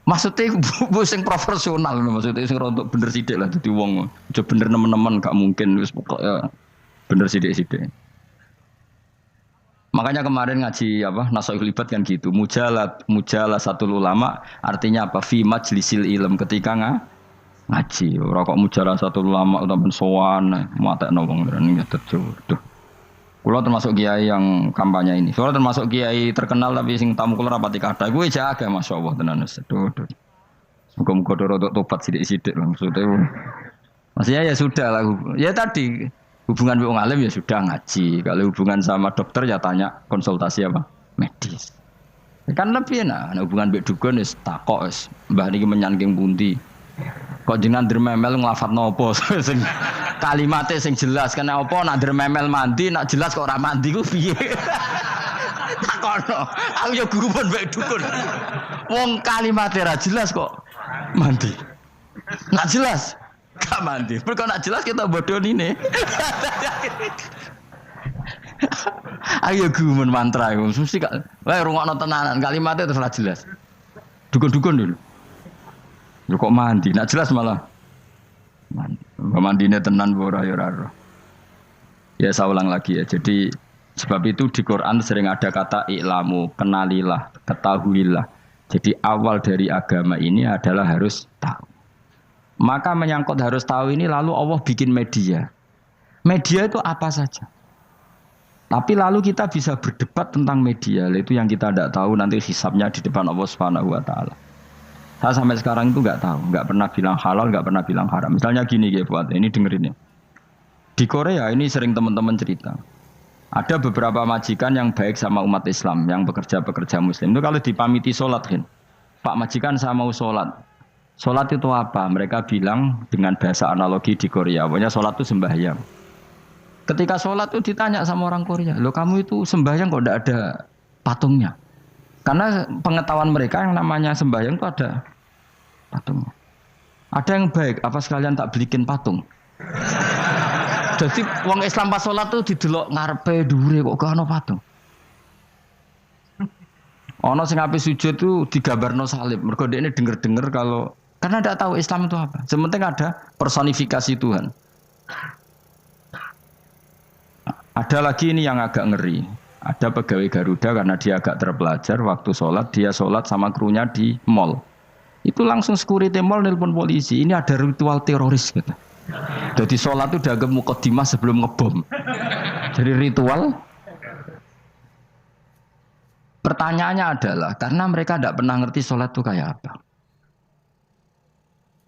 Maksudnya bu sing profesional maksudnya sing rontok bener sithik lah dadi wong. Aja bener nemen-nemen gak mungkin wis pokoke bener sithik-sithik. Makanya kemarin ngaji apa Nasaihul Ibad kan gitu. Mujalah satu ulama artinya apa? Fi majlisil ilm ketika ngaji. Ora kok mujalah satu ulama utawa sowan matekno wong ngene terjodoh. Kulo termasuk kiai yang kampanye ini. Soalnya termasuk kiai terkenal tapi sing tamu kulo rapati kathah. Gue jaga masyaallah tenan wis. Muga-muga rodok tobat sithik-sithik lah maksudnya. Maksudnya ya sudah lah. Ya tadi hubungan wong alim ya sudah ngaji. Kalau hubungan sama dokter ya tanya konsultasi apa? Medis. Kan lebih enak. Hubungan mbek dukun wis takok wis. Mbah niki menyangking pundi. Kok jenengan dermemel nglafatno apa sing kalimate sing jelas kena apa nak dermemel mandi nak jelas kok ora mandi ku piye takono aku ya guru pun mbek dukun wong kalimate ra jelas kok mandi nak jelas gak mandi mergo nak jelas kita bodoni ne ayo guru men mantra iku mesti gak wae rungokno tenanan kalimate terus ra jelas dukun-dukun dulu lho kok mandi, nak jelas malah mandine tenan ora ya ora. Ya saya ulang lagi ya. Jadi sebab itu di Quran sering ada kata i'lamu, kenalilah, ketahuilah. Jadi awal dari agama ini adalah harus tahu. Maka menyangkut harus tahu ini lalu Allah bikin media. Media itu apa saja. Tapi lalu kita bisa berdebat tentang media, itu yang kita tidak tahu nanti hisabnya di depan Allah Subhanahu wa taala. Saya sampai sekarang itu nggak tahu, nggak pernah bilang halal, nggak pernah bilang haram. Misalnya gini ya buat ini dengerin ya. Di Korea ini sering teman-teman cerita. Ada beberapa majikan yang baik sama umat Islam, yang bekerja Muslim. Itu kalau dipamiti sholat kan, Pak majikan saya mau sholat. Sholat itu apa? Mereka bilang dengan bahasa analogi di Korea, pokoknya sholat itu sembahyang. Ketika sholat itu ditanya sama orang Korea, loh kamu itu sembahyang kok tidak ada patungnya? Karena pengetahuan mereka yang namanya sembahyang itu ada patung. Ada yang baik, apa sekalian tak belikin patung? Jadi wong Islam pas sholat tuh didelok ngarepe dhuwure kok gak ono patung. Ono sing ape sujud tuh digambarno salib. Mergo dekne denger-denger kalau karena ndak tahu Islam itu apa. Sementing ada personifikasi Tuhan. Ada lagi ini yang agak ngeri. Ada pegawai Garuda karena dia agak terpelajar waktu sholat dia sholat sama krunya di mall. Itu langsung security mall nelpon polisi. Ini ada ritual teroris gitu. Jadi sholat itu dianggap mukadimah sebelum ngebom. Jadi ritual. Pertanyaannya adalah karena mereka tidak pernah ngerti sholat itu kayak apa.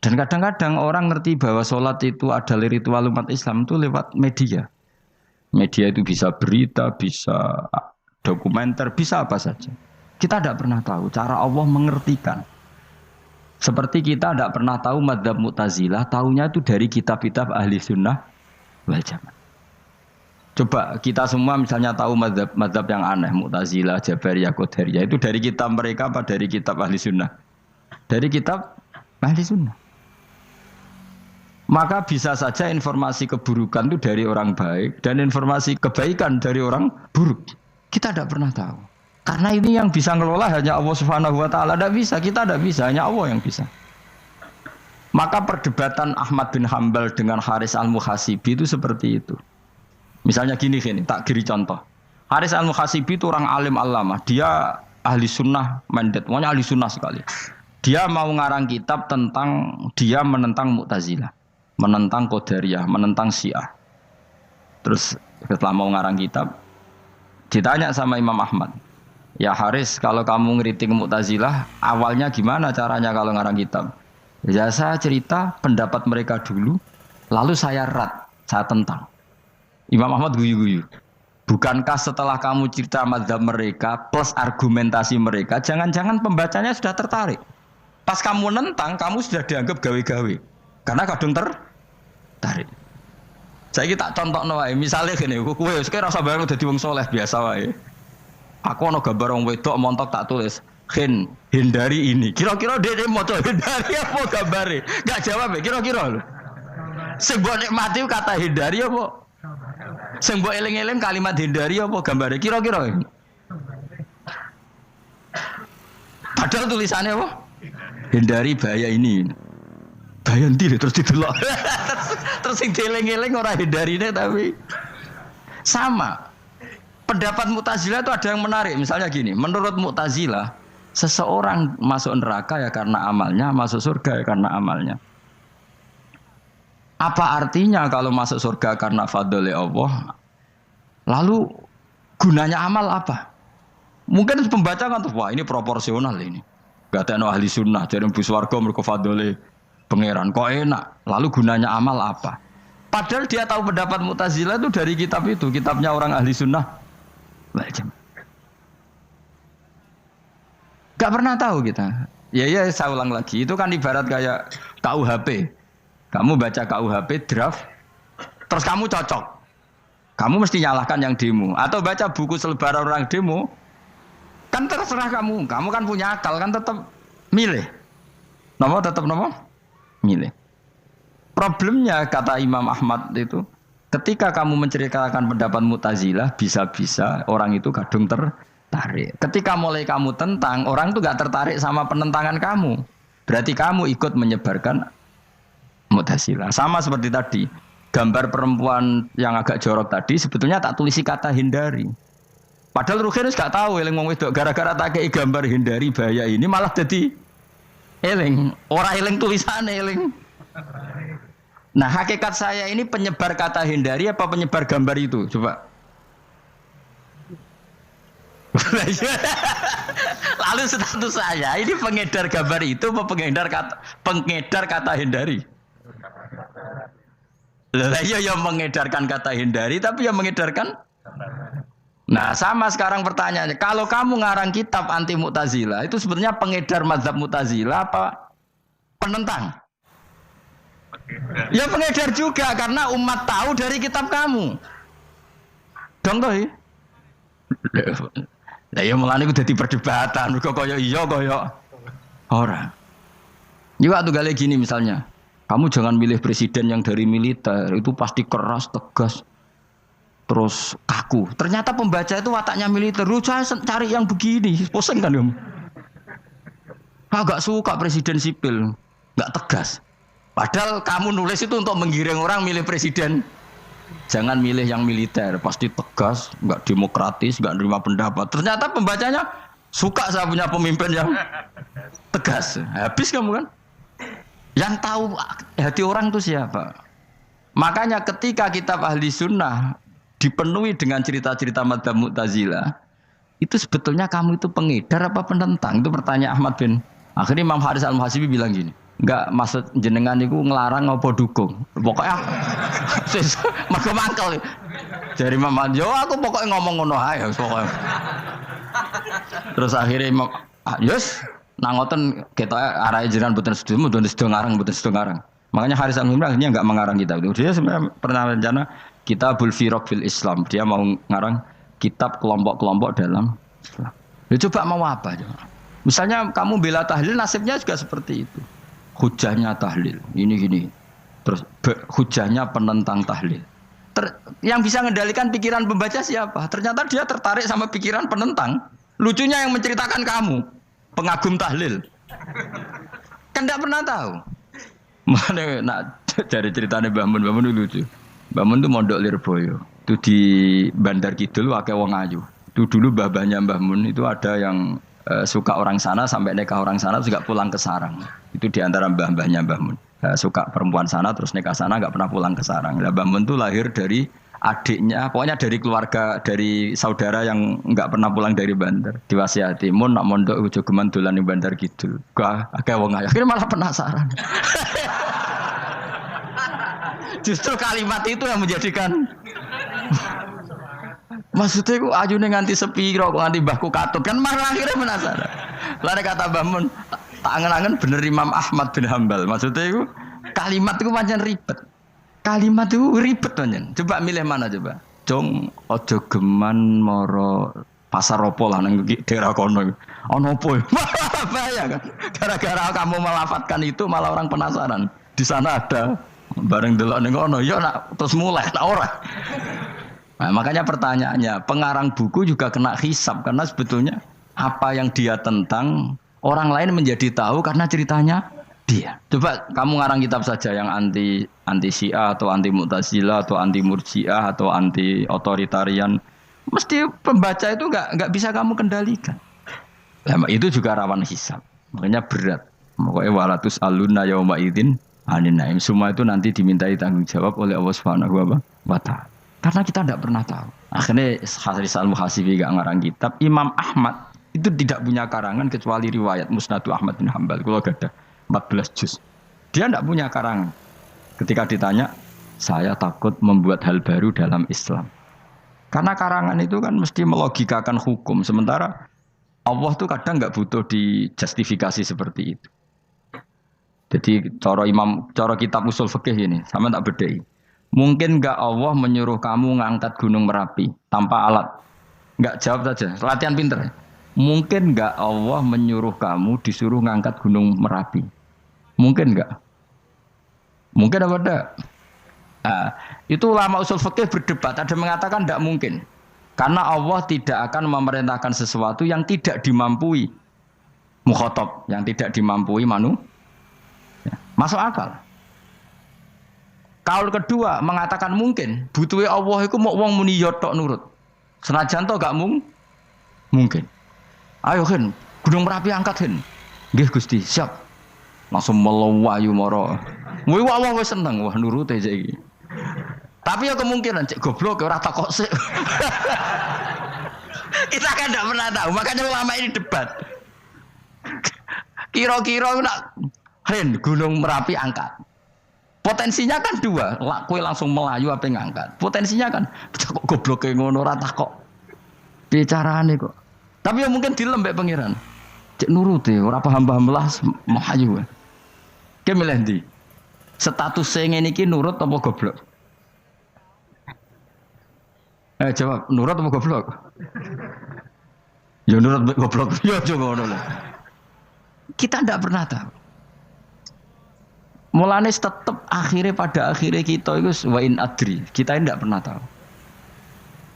Dan kadang-kadang orang ngerti bahwa sholat itu adalah ritual umat Islam itu lewat media. Media itu bisa berita, bisa dokumenter, bisa apa saja. Kita tidak pernah tahu cara Allah mengertikan. Seperti kita tidak pernah tahu madzhab Mu'tazilah, tahunya itu dari kitab-kitab ahli sunnah wal jamaah. Coba kita semua misalnya tahu madzhab yang aneh, Mu'tazilah, Jabariyah, Qadariyah, itu dari kitab mereka apa dari kitab ahli sunnah? Dari kitab ahli sunnah. Maka bisa saja informasi keburukan itu dari orang baik dan informasi kebaikan dari orang buruk. Kita tidak pernah tahu. Karena ini yang bisa ngelola hanya Allah Subhanahu wa taala. Tidak bisa, kita tidak bisa, hanya Allah yang bisa. Maka perdebatan Ahmad bin Hambal dengan Haris al-Muhasibi itu seperti itu. Misalnya gini, tak kiri contoh. Haris al-Muhasibi itu orang alim alama. Dia ahli sunnah mandat, pokoknya ahli sunnah sekali. Dia mau ngarang kitab tentang dia menentang Mu'tazilah, menentang Qadariyah, menentang Syiah. Terus setelah mau ngarang kitab, ditanya sama Imam Ahmad, ya Haris, kalau kamu ngeritik Mu'tazilah, awalnya gimana caranya kalau ngarang kitab? Ya saya cerita pendapat mereka dulu, lalu saya saya tentang. Imam Ahmad guyu-guyu. Bukankah setelah kamu cerita mazhab mereka plus argumentasi mereka, jangan-jangan pembacanya sudah tertarik. Pas kamu nentang, kamu sudah dianggap gawe-gawe. Karena kadung tertarik. Saya tak contoh wae, misalnya gini, kowe sekarang rasa bareng dadi wong soleh biasa wae. Aku ono gambar wong wedok montok tak tulis, hindari ini. Kira-kira dia moto hindari apa gambare? Enggak jawab ya, kira-kira lho. Sing mbok nikmati kata hindari apa? Sing mbok eling-eling kalimat hindari apa gambare? Kira-kira. Padahal tulisannya apa? Hindari bahaya ini. Bahaya ndi terus didelok. Terus sing dieling-eling ora hindarine tapi sama. Pendapat Mu'tazilah itu ada yang menarik. Misalnya gini, menurut Mu'tazilah, seseorang masuk neraka ya karena amalnya, masuk surga ya karena amalnya. Apa artinya kalau masuk surga karena fadl Allah? Lalu gunanya amal apa? Mungkin pembaca kan tuh, wah ini proporsional ini. Gak ada ahli sunnah, jadi bus warga mereka fadl pangeran. Kok enak? Lalu gunanya amal apa? Padahal dia tahu pendapat Mu'tazilah itu dari kitab itu, kitabnya orang ahli sunnah. Gak pernah tahu kita. Ya saya ulang lagi. Itu kan ibarat kayak KUHP. Kamu baca KUHP draft, terus kamu cocok. Kamu mesti nyalahkan yang demo. Atau baca buku selebaran orang demo, kan terserah kamu. Kamu kan punya akal, kan tetap milih. Tetap milih. Problemnya kata Imam Ahmad itu, ketika kamu menceritakan pendapat Mu'tazilah, bisa-bisa orang itu kadung tertarik. Ketika mulai kamu tentang, orang itu gak tertarik sama penentangan kamu. Berarti kamu ikut menyebarkan Mu'tazilah. Sama seperti tadi, gambar perempuan yang agak jorok tadi, sebetulnya tak tulisi kata hindari. Padahal Rukinus gak tahu, eling wong wedok gara-gara tak kei gambar hindari bahaya ini, malah jadi eling. Orang eling tulisannya eling. Nah hakikat saya ini penyebar kata hindari apa penyebar gambar itu? Coba. Lalu status saya ini pengedar gambar itu apa pengedar kata hindari? Lah iya yang mengedarkan kata hindari tapi yang mengedarkan. Nah sama sekarang pertanyaannya, kalau kamu ngarang kitab anti Mu'tazilah itu sebenarnya pengedar mazhab Mu'tazilah apa penentang? Ya pengedar juga karena umat tahu dari kitab kamu. Dong toh ya? Lah ya mulane ku dadi perdebatan, kok kaya iya kaya ora. Juga tuh gale gini misalnya. Kamu jangan milih presiden yang dari militer, itu pasti keras, tegas, terus kaku. Ternyata pembaca itu wataknya militer. Lu cari yang begini, pusing kan kamu. Agak suka presiden sipil, nggak tegas. Padahal kamu nulis itu untuk menggiring orang milih presiden. Jangan milih yang militer, pasti tegas, nggak demokratis, nggak nerima pendapat. Ternyata pembacanya suka saya punya pemimpin yang tegas. Habis kamu kan? Yang tahu hati orang itu siapa? Makanya ketika kitab ahli sunnah dipenuhi dengan cerita-cerita madzhab Mu'tazilah, itu sebetulnya kamu itu pengedar apa penentang? Itu pertanyaan Ahmad bin. Akhirnya Imam Haris al-Muhasibi bilang gini, enggak maksud jenengan itu ngelarang apa dukung. Pokoknya mergo mangkel. Dari Imam Haris, yo aku pokoknya ngomong ngono ae pokoknya. Terus akhirnya yes, nangoten kita arahe jenengan mboten sedo ngarang, mboten sedo ngarang. Makanya Haris Al-Humra akhirnya enggak mengarang kitab itu. Dia sebenarnya pernah rencana Kitabul Firaq fil Islam. Dia mau ngarang kitab kelompok-kelompok dalam Islam. Ya coba mau apa coba? Misalnya kamu bela tahlil nasibnya juga seperti itu. Hujahnya tahlil, ini gini. Terus hujahnya penentang tahlil. Yang bisa mengendalikan pikiran pembaca siapa? Ternyata dia tertarik sama pikiran penentang. Lucunya yang menceritakan kamu, pengagum tahlil. Kan tidak pernah tahu. Mana nak cari ceritanya Mbah Mun lucu. Mbah Mun itu mondok Lirboyo. Itu di Bandar Kidul akeh wong ayu. Itu dulu mbah-mbahnya Mbah Mun itu ada yang suka orang sana sampai nikah orang sana juga pulang ke sarang. Itu di antara mbah-mbahnya Mbah Mun. Suka perempuan sana terus nikah sana enggak pernah pulang ke sarang. Lah Mbah Mun itu lahir dari adiknya, pokoknya dari keluarga, dari saudara yang enggak pernah pulang dari Bandar. Diwasiati, mun nak mondok ujo geman dolan ning Bandar Kidul. Gak akeh wong ayu. Akhirnya malah penasaran. Justru kalimat itu yang menjadikan maksudnya ku ajune nganti sepiro kok nganti mbahku katut kan malah akhirnya penasaran. Lare kata Mbah Mun tak angen-angen bener Imam Ahmad bin Hambal. Maksudnya ku kalimat itu pancen ribet. Kalimat itu ribet pancen. Coba milih mana coba? Jong ojo geman moro pasar opo lah nang daerah kono. Ono opo? Bahaya kan. Gara-gara kamu melafatkan itu malah orang penasaran. Di sana ada bareng delok ning kono ya nak terus mulai nak ora. Nah, makanya pertanyaannya, pengarang buku juga kena hisab karena sebetulnya apa yang dia tentang orang lain menjadi tahu karena ceritanya dia. Coba kamu ngarang kitab saja yang anti Syiah atau anti Mu'tazilah atau anti Murji'ah atau anti otoritarian, mesti pembaca itu nggak bisa kamu kendalikan. Nah, itu juga rawan hisab. Makanya berat. Pokoknya walatus alunna yauma idzin anin naim. Semua itu nanti dimintai tanggung jawab oleh Allah Subhanahu wa taala. Karena kita tidak pernah tahu. Akhirnya Haris Al-Muhasibi gak ngarang kitab. Imam Ahmad itu tidak punya karangan kecuali riwayat Musnadu Ahmad bin Hambal. Kalau gak ada 14 juz. Dia tidak punya karangan. Ketika ditanya, saya takut membuat hal baru dalam Islam. Karena karangan itu kan mesti melogikakan hukum. Sementara Allah tuh kadang gak butuh dijustifikasi seperti itu. Jadi cara kitab usul fikih ini, sama tak bedai. Mungkin enggak Allah menyuruh kamu ngangkat gunung Merapi tanpa alat? Enggak, jawab saja. Latihan pinter. Mungkin enggak Allah menyuruh kamu disuruh ngangkat gunung Merapi? Mungkin enggak? Mungkin apa enggak? Nah, itu ulama usul fikih berdebat. Ada mengatakan enggak mungkin. Karena Allah tidak akan memerintahkan sesuatu yang tidak dimampui mukhatab, yang tidak dimampui manusia. Masuk akal. Kaul kedua mengatakan mungkin, butuhe Allah iku mau wong muni yo tok nurut. Senajan to gak mungkin. Ayo Hen, Gunung Merapi angkat Hen. Nggih Gusti, siap. Langsung melayu moro. Wih Allah wis seneng wah nurut aja iki. Tapi ya kemungkinan cek goblok ora takok sik. Kita kan tidak pernah tahu, makanya ulama ini debat. Kira-kira nak Hen Gunung Merapi angkat. Potensinya kan dua, kue langsung melayu apa ngangkat. Potensinya kan, kok goblok kayak ngono rata kok. Bicarane kok. Tapi ya mungkin dilembek pengiran. Cek nuruti, ora paham-paham lah melayu. Ki milih ndi? Status sing ngene iki nurut apa goblok? Jawab, nurut apa goblok? Ya nurut goblok. Ya aja ngono lho. Kita ndak pernah tahu. Mulane tetap pada akhirnya kita itu wain adri. Kita tidak pernah tahu.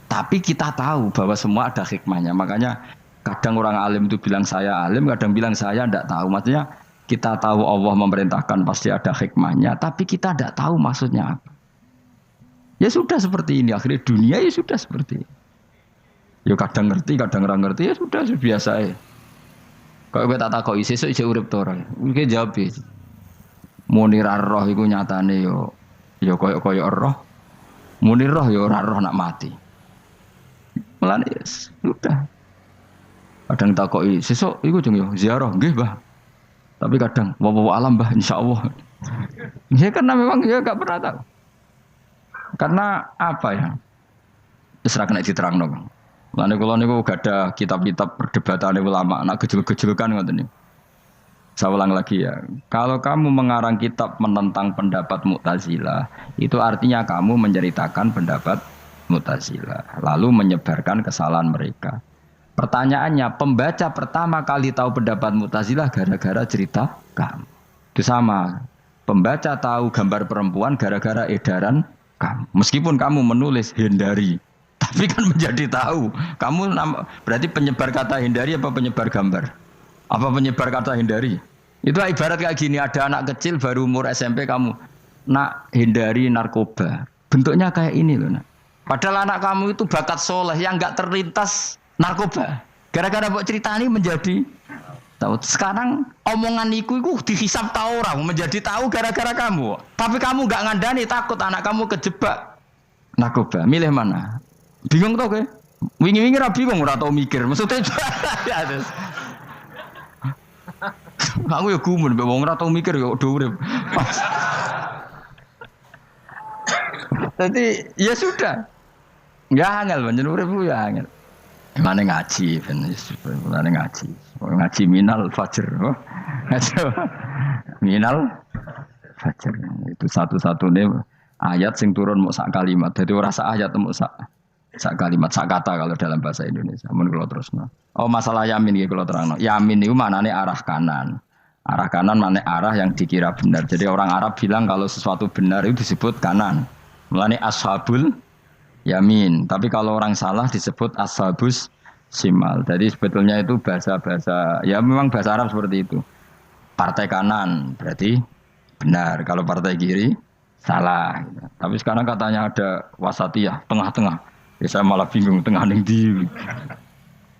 Tapi kita tahu bahwa semua ada hikmahnya. Makanya kadang orang alim itu bilang saya alim, kadang bilang saya tidak tahu. Maksudnya kita tahu Allah memerintahkan pasti ada hikmahnya, tapi kita tidak tahu maksudnya apa. Ya sudah seperti ini. Akhirnya dunia ya sudah seperti ini. Ya kadang ngerti, kadang nggak ngerti. Ya sudah biasa ya. Kalau kita tak tahu sesuk isih urip to ora. Mungkin jawab ya. Muni roh iku nyatane yo koyo roh. Muni roh yo ora roh nak mati. Mulane sudah. Kadang takoki sesuk iku jeng yo ziarah nggih, Mbah. Tapi kadang wa alam, Mbah, insyaallah. Ya karena memang ya enggak pernah tahu. Karena apa ya? Wis ra kena diterangno. Mulane kula niku gak ada kitab-kitab perdebatan ulama, nak gejol-gejolkan ngoten niku. Saya ulang lagi ya. Kalau kamu mengarang kitab menentang pendapat Mu'tazilah, itu artinya kamu menceritakan pendapat Mu'tazilah, lalu menyebarkan kesalahan mereka. Pertanyaannya, pembaca pertama kali tahu pendapat Mu'tazilah gara-gara cerita kamu. Itu sama. Pembaca tahu gambar perempuan gara-gara edaran kamu. Meskipun kamu menulis hindari, tapi kan menjadi tahu. Kamu berarti penyebar kata hindari apa penyebar gambar? Apa penyebar kata hindari? Itu ibarat kayak gini, ada anak kecil baru umur SMP kamu, nak hindari narkoba. Bentuknya kayak ini loh nak. Padahal anak kamu itu bakat soleh yang nggak terlintas narkoba. Gara-gara buat cerita ini menjadi tahu. Sekarang omongan iku dihisap tahu orang menjadi tahu gara-gara kamu. Tapi kamu nggak ngandani, takut anak kamu kejebak narkoba. Milih mana? Bingung tau ke? Wingi-wingi ra bingung, ora tau mikir. Maksudnya ya terus. Aku ya gumun, mbak wong ora tau mikir ya do urip. Jadi ya sudah. Ya angel pancen urip ya angel. Mane ngaji ben mane ngaji. Ngaji minal fajr. Ngaji minal fajr. Itu satu-satunya ayat sing turun muk sak kalimat. Dadi ora sak ayat muk sak kalimat, sak kata kalau dalam bahasa Indonesia. Mun kula terusno. Oh masalah yamin iki kula terangno. Yamin niku maknane arah kanan. Arah kanan maknane arah yang dikira benar. Jadi orang Arab bilang kalau sesuatu benar itu disebut kanan. Mulane ashabul yamin. Tapi kalau orang salah disebut ashabus simal. Jadi sebetulnya itu bahasa-bahasa ya memang bahasa Arab seperti itu. Partai kanan berarti benar. Kalau partai kiri salah. Tapi sekarang katanya ada wasatiyah, tengah-tengah. Ya, saya malah bingung tengah ning ndi.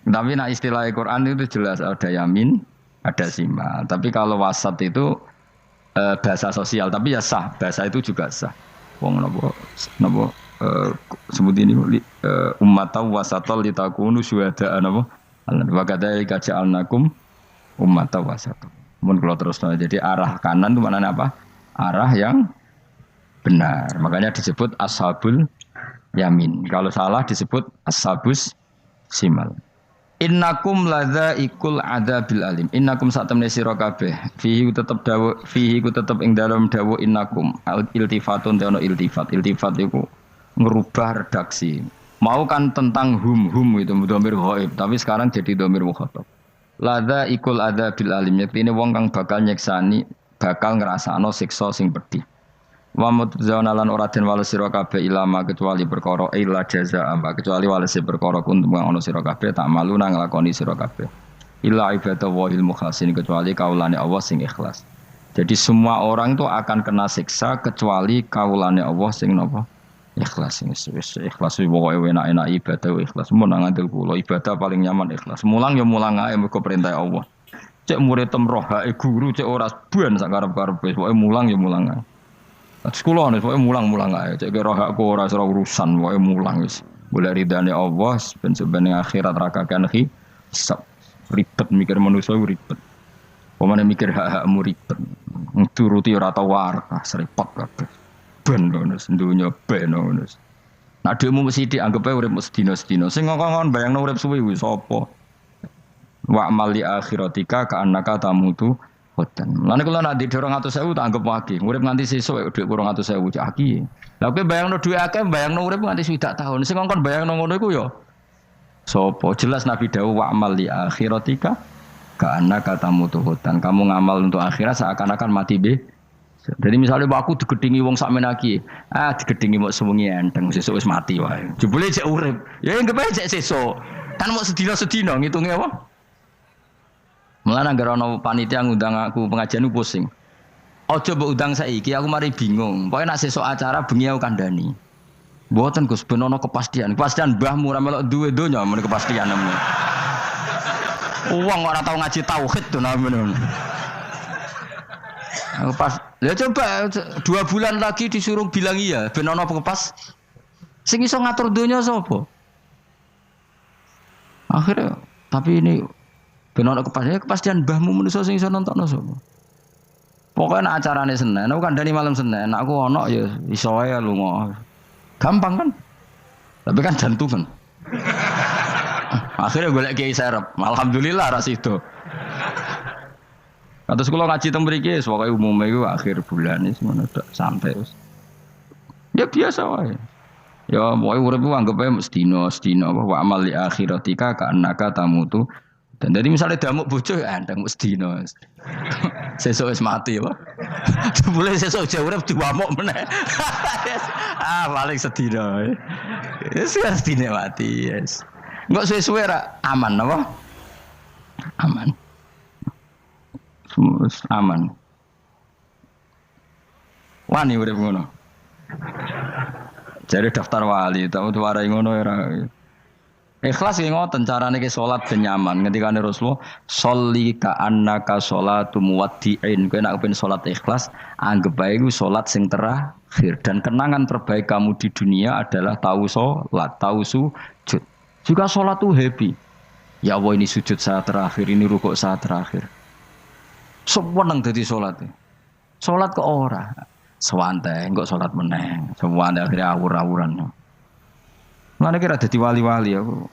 Tapi nah istilah Al-Qur'an itu jelas ada yamin, ada simal. Tapi kalau wasat itu bahasa sosial, tapi ya sah, bahasa itu juga sah. Wong napa sebut ini ummatan wasatan litakunu syuhada'a napa? Wa kadzalika ja'alnakum ummatan wasatan. Mun kula terusno. Jadi arah kanan itu maknanya apa? Arah yang benar. Makanya disebut ashabul yamin. Kalau salah disebut ashabus simal. Innakum ladzaikul adzabil alim. Innakum satamne sira kabeh. Fihi tetep dawu, fihi ku tetep ing dalam dawu innakum. Iltifatun te ono iltifat. Iltifat iku ngerubah redaksi. Mau kan tentang hum itu dhamir ghaib, tapi sekarang jadi dhamir mukhatab. Ladzaikul adzabil alim. Yektine wong kang bakal nyeksani, bakal ngrasakno siksa sing pedih. Wa mutzauna lan ora den wales sira kabeh ilama kecuali perkara illa jazaa kecuali wales perkara kuntum kang ana sira kabeh tak malu nang nglakoni sira kabeh illa ibadallahil mukhlasin kecuali kaulane Allah sing ikhlas. Jadi semua orang itu akan kena siksa kecuali kaulane Allah sing napa ikhlas. Wis ikhlas pokoke enak-enak ibadah ikhlas mun nang ngandel kula ibadah paling nyaman ikhlas. Mulang ya mulang ae mergo perintah Allah. Cek murid temrohae guru cek ora ban sak karep-karepe pokoke mulang ya mulang ae. Sekolah nih, pokoknya mulang-mulang aja. Cek kira aku ora urusan, pokoknya mulang wis. Boleh ridane Allah, ben sebenarnya akhirat rakakan hisab. Ribet mikir manusia ribet. Pemane mikir hak-hakmu ribet. Turuti ora tau warta, serepot kabeh. Ben bonus, dunya ben bonus. Nah dhekmu mesti dianggep ae urip sedina-sedina. Sing ngongkon bayangno urip suwi kuwi sapa? Wa amali akhiratika ka annaka tamutu. Hoten. Lan kula nak di 200.000 tak anggap wage. Urip nganti sesuk dhuwit 200.000 cak aki. Lah kowe bayangno dhuwit akeh, bayangno urip nganti 60 tahun. Sing ngongkon bayangno ngono iku ya sapa? Jelas Nabi dawuh wa amal li akhiratika ka annaka tamutu hoten. Kamu ngamal untuk akhirat seakan-akan mati be. Jadi misalnya aku digedingi wong sakmen iki, digedingi mok sewengi enteng sesuk wis mati wae. Jebule cek urip. Ya anggap ae cek sesuk. Kan mok sedina-sedina ngitunge apa? Mulane anggere ana panitia ngundang aku pengajian pusing. Aja mbok undang saiki aku mari bingung. Pokoke nek sesuk acara bengi aku kandhani. Mboten Gus ben ana kepastian. Kepastian mbahmu ora melok duwe donya men kepastian namanya. Wong ora tau ngaji tauhid to namanya. Aku pas, ya coba 2 bulan lagi disuruh bilang iya ben ana kepas. Sing iso ngatur donya sapa? Akhirnya tapi ini benar kepastian mbahmu manusia sing iso nontokno sapa. Pokoke nek acarane Senin, aku kandhani malam Senin, aku ono ya iso wae lunga. Gampang kan? Tapi kan jantungan. Akhirnya golek kiai serep. Alhamdulillah ras itu. Terus kalau ngaji teng mriki pokoke umume iku akhir bulan iki ngono tok santai wis. Ya biasa wae. Ya pokoke urip ku anggap ae sedina wa amal li akhiratika ka annaka tamutu. Dan dari misalnya damuk bojo ya andang sedina. Sesuk wis mati apa. Boleh sesuk jauh urip diwamuk meneh. Paling sedina. Wis sedina mati, yes. Enggak suwe-suwe ra aman apa? Aman. Semua aman. Wani urip ngono. Jadi daftar wali, tahu warai ngono ora. Ikhlas ki ngoten carane ki salat ben nyaman. Ngendikane Rasulullah, "Sholli ka annaka sholatu muwaddi'in." Kowe nek pengen salat ikhlas, anggap bae iku salat sing terakhir dan kenangan terbaik kamu di dunia adalah tahu salat, tahu sujud. Juga salat tuh happy. Ya Allah ini sujud saat terakhir, ini rukuk saat terakhir. Seneng dadi salat. Salat kok ora. Sewante engko salat meneng. Sewante akhirnya awur-awuran. Mulane kira dadi wali-wali aku.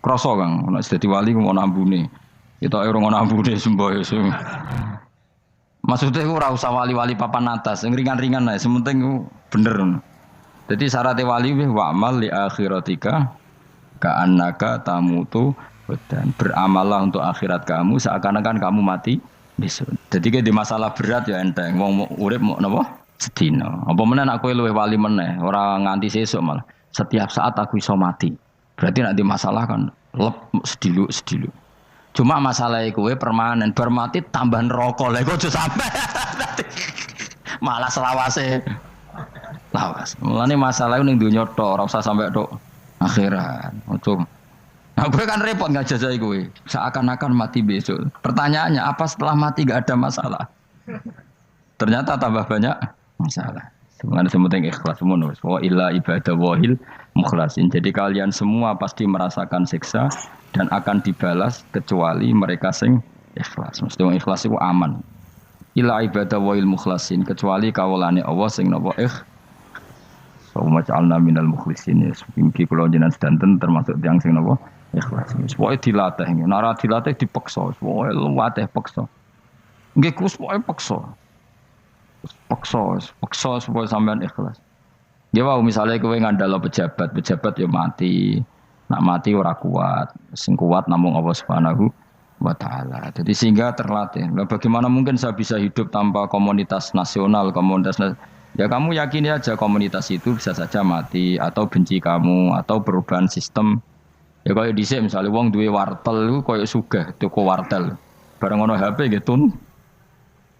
Krasa Kang, nek dadi wali ku ngono ambune. Kita ora ngono ambune semboyo. Maksudnya aku ora usah wali-wali papan atas, sing ringan-ringan ae, sementing ku bener. Jadi syarat wali wa amal li akhiratika ka annaka tamutu dan beramallah untuk akhirat kamu seakan-akan kamu mati besok. Jadi di masalah berat ya enteng. Wong urip mau napa? Sedina. Apa meneh nek kowe luwih wali meneh, ora nganti sesuk malah. Setiap saat aku iso mati. Berarti nek di masalah kan lep sedilu. Cuma masalah kowe permanen, bar mati tambah neraka. Lha kok aja sampe. Malah selawase. Lawas. Mulane masalah ning donya tok, ora usah sampe tok akhirat. Ojo. Nah, gue kan repot ngajajai gue. Seakan-akan mati besok. Pertanyaannya, apa setelah mati gak ada masalah? Ternyata tambah banyak masalah. Sebenarnya semuanya ikhlas semua. Wa illa ibadah wahil mukhlasin. Jadi kalian semua pasti merasakan siksa dan akan dibalas kecuali mereka sing ikhlas. Mesti ikhlas itu aman. Illa ibadah wahil mukhlasin. Kecuali kawulane Allah sing nopo Sawma ja'alna minal mukhlisin. Mungkin kalau jenengan sedanten termasuk yang sing nopo ikhlas. Pokoke dilatih, nara dilatih dipaksa, pokoke luwateh paksa. Nggih Gus pokoke paksa. Paksa supaya sampean ikhlas. Ya wae misale kowe ngandalo pejabat ya mati. Nak mati ora kuat, sing kuat namung Allah Subhanahu wa taala. Jadi sehingga terlatih. Nah, bagaimana mungkin saya bisa hidup tanpa komunitas nasional, ya kamu yakini aja komunitas itu bisa saja mati atau benci kamu atau perubahan sistem. Ya kaya dhisik misale wong duwe wartel iku kaya sugih toko wartel. Bareng ono HP gitu